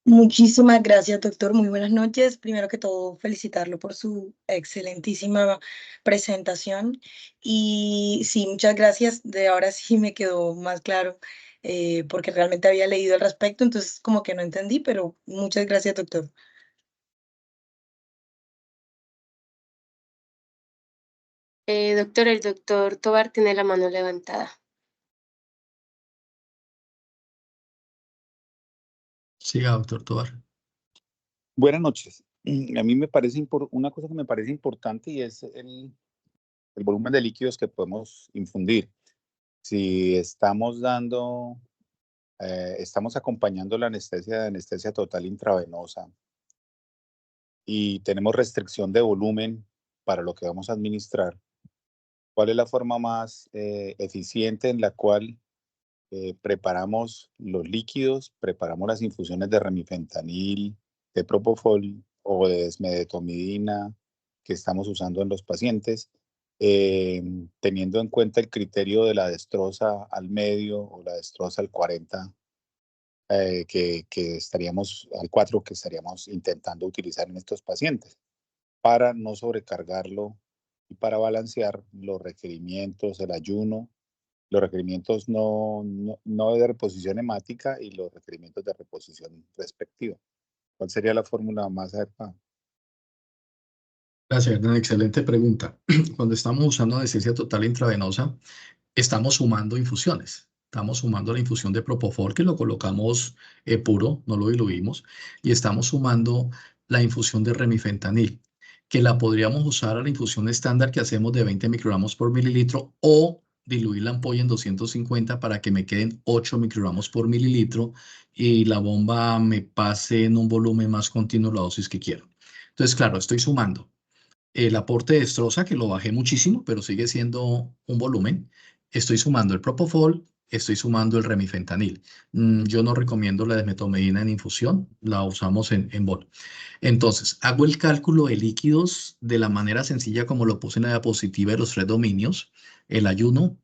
Muchísimas gracias, doctor. Muy buenas noches. Primero que todo, felicitarlo por su excelentísima presentación. Y sí, muchas gracias. De ahora sí me quedó más claro, porque realmente había leído al respecto, entonces como que no entendí, pero muchas gracias, doctor. Doctor, el doctor Tobar tiene la mano levantada. Siga, doctor Tobar. Buenas noches. A mí me parece una cosa que me parece importante y es el volumen de líquidos que podemos infundir. Si estamos estamos acompañando la anestesia de anestesia total intravenosa y tenemos restricción de volumen para lo que vamos a administrar, ¿cuál es la forma más eficiente en la cual preparamos los líquidos, preparamos las infusiones de remifentanil, de propofol o de desmedetomidina que estamos usando en los pacientes, teniendo en cuenta el criterio de la destroza al medio o la destroza al 40, que estaríamos al 4 que estaríamos intentando utilizar en estos pacientes para no sobrecargarlo y para balancear los requerimientos, el ayuno, los requerimientos no de reposición hemática y los requerimientos de reposición respectiva. ¿Cuál sería la fórmula más adecuada? Gracias, Hernán. Excelente pregunta. Cuando estamos usando anestesia total intravenosa, estamos sumando infusiones. Estamos sumando la infusión de propofol, que lo colocamos puro, no lo diluimos, y estamos sumando la infusión de remifentanil, que la podríamos usar a la infusión estándar que hacemos de 20 microgramos por mililitro o diluir la ampolla en 250 para que me queden 8 microgramos por mililitro y la bomba me pase en un volumen más continuo la dosis que quiero. Entonces, claro, estoy sumando el aporte de destroza, que lo bajé muchísimo, pero sigue siendo un volumen. Estoy sumando el propofol, estoy sumando el remifentanil. Yo no recomiendo la desmetomedina en infusión, la usamos en bol. Entonces, hago el cálculo de líquidos de la manera sencilla como lo puse en la diapositiva de los 3 dominios, el ayuno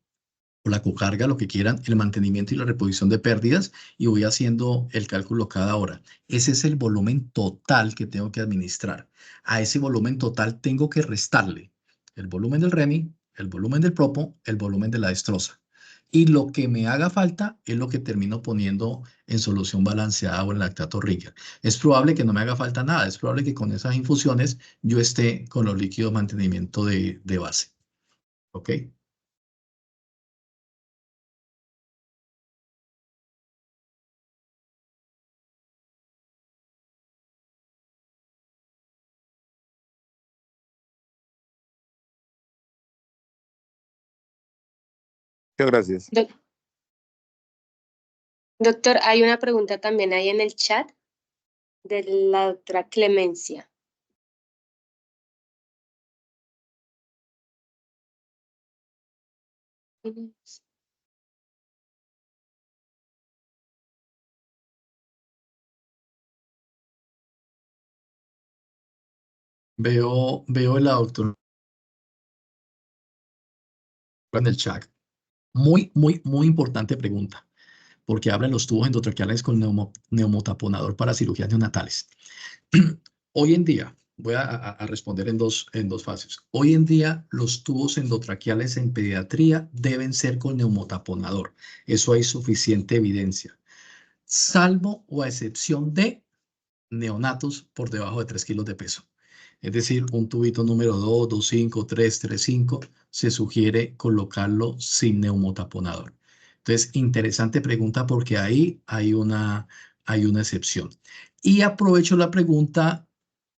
o la cocarga, lo que quieran, el mantenimiento y la reposición de pérdidas, y voy haciendo el cálculo cada hora. Ese es el volumen total que tengo que administrar. A ese volumen total tengo que restarle el volumen del REMI, el volumen del propo, el volumen de la destroza. Y lo que me haga falta es lo que termino poniendo en solución balanceada o en lactato Ringer. Es probable que no me haga falta nada, es probable que con esas infusiones yo esté con los líquidos de mantenimiento de base. ¿Ok? Muchas gracias. Doctor, hay una pregunta también ahí en el chat de la doctora Clemencia. Veo la doctora en el chat. Muy importante pregunta, porque abren los tubos endotraqueales con neumotaponador para cirugías neonatales. Hoy en día, voy a responder en dos fases. Hoy en día, los tubos endotraqueales en pediatría deben ser con neumotaponador. Eso hay suficiente evidencia, salvo o a excepción de neonatos por debajo de 3 kilos de peso. Es decir, un tubito número 2, 2.5, 3, 3.5, se sugiere colocarlo sin neumotaponador. Entonces, interesante pregunta porque ahí hay una excepción. Y aprovecho la pregunta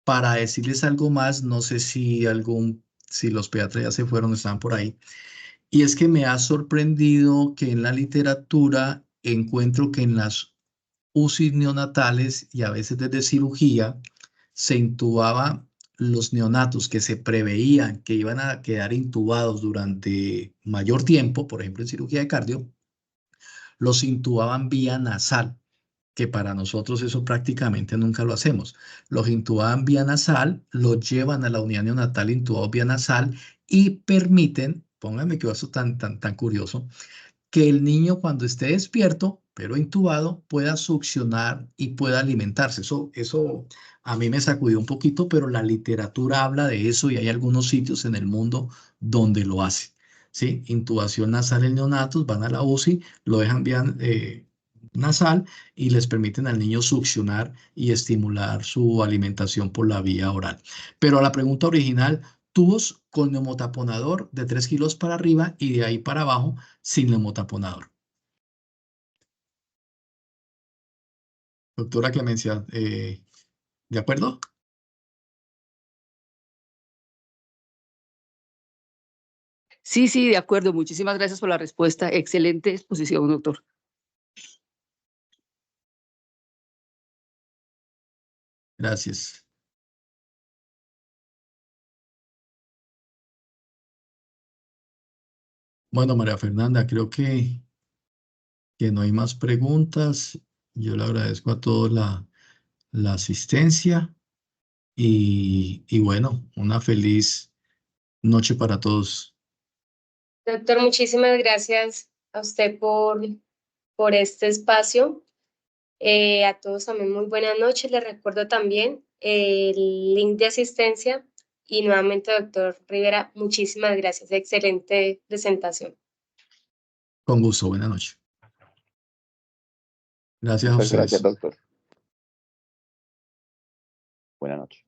para decirles algo más. No sé si los pediatras ya se fueron, están por ahí. Y es que me ha sorprendido que en la literatura encuentro que en las UCI neonatales y a veces desde cirugía se intubaba los neonatos que se preveían que iban a quedar intubados durante mayor tiempo, por ejemplo en cirugía de cardio, los intubaban vía nasal, que para nosotros eso prácticamente nunca lo hacemos. Los intubaban vía nasal, los llevan a la unidad neonatal intubados vía nasal y permiten, pónganme que eso tan curioso, que el niño cuando esté despierto, pero intubado, pueda succionar y pueda alimentarse. Eso a mí me sacudió un poquito, pero la literatura habla de eso y hay algunos sitios en el mundo donde lo hacen. ¿Sí? Intubación nasal en neonatos, van a la UCI, lo dejan bien nasal y les permiten al niño succionar y estimular su alimentación por la vía oral. Pero a la pregunta original, tubos con neumotaponador de 3 kilos para arriba y de ahí para abajo sin neumotaponador. Doctora Clemencia, ¿de acuerdo? Sí, de acuerdo. Muchísimas gracias por la respuesta. Excelente exposición, doctor. Gracias. Bueno, María Fernanda, creo que no hay más preguntas. Yo le agradezco a todos la asistencia y bueno, una feliz noche para todos. Doctor, muchísimas gracias a usted por este espacio. A todos también muy buenas noches. Les recuerdo también el link de asistencia y nuevamente, doctor Rivera, muchísimas gracias. Excelente presentación. Con gusto, buenas noches. Gracias a Muchas ustedes. gracias, doctor. Buenas noches.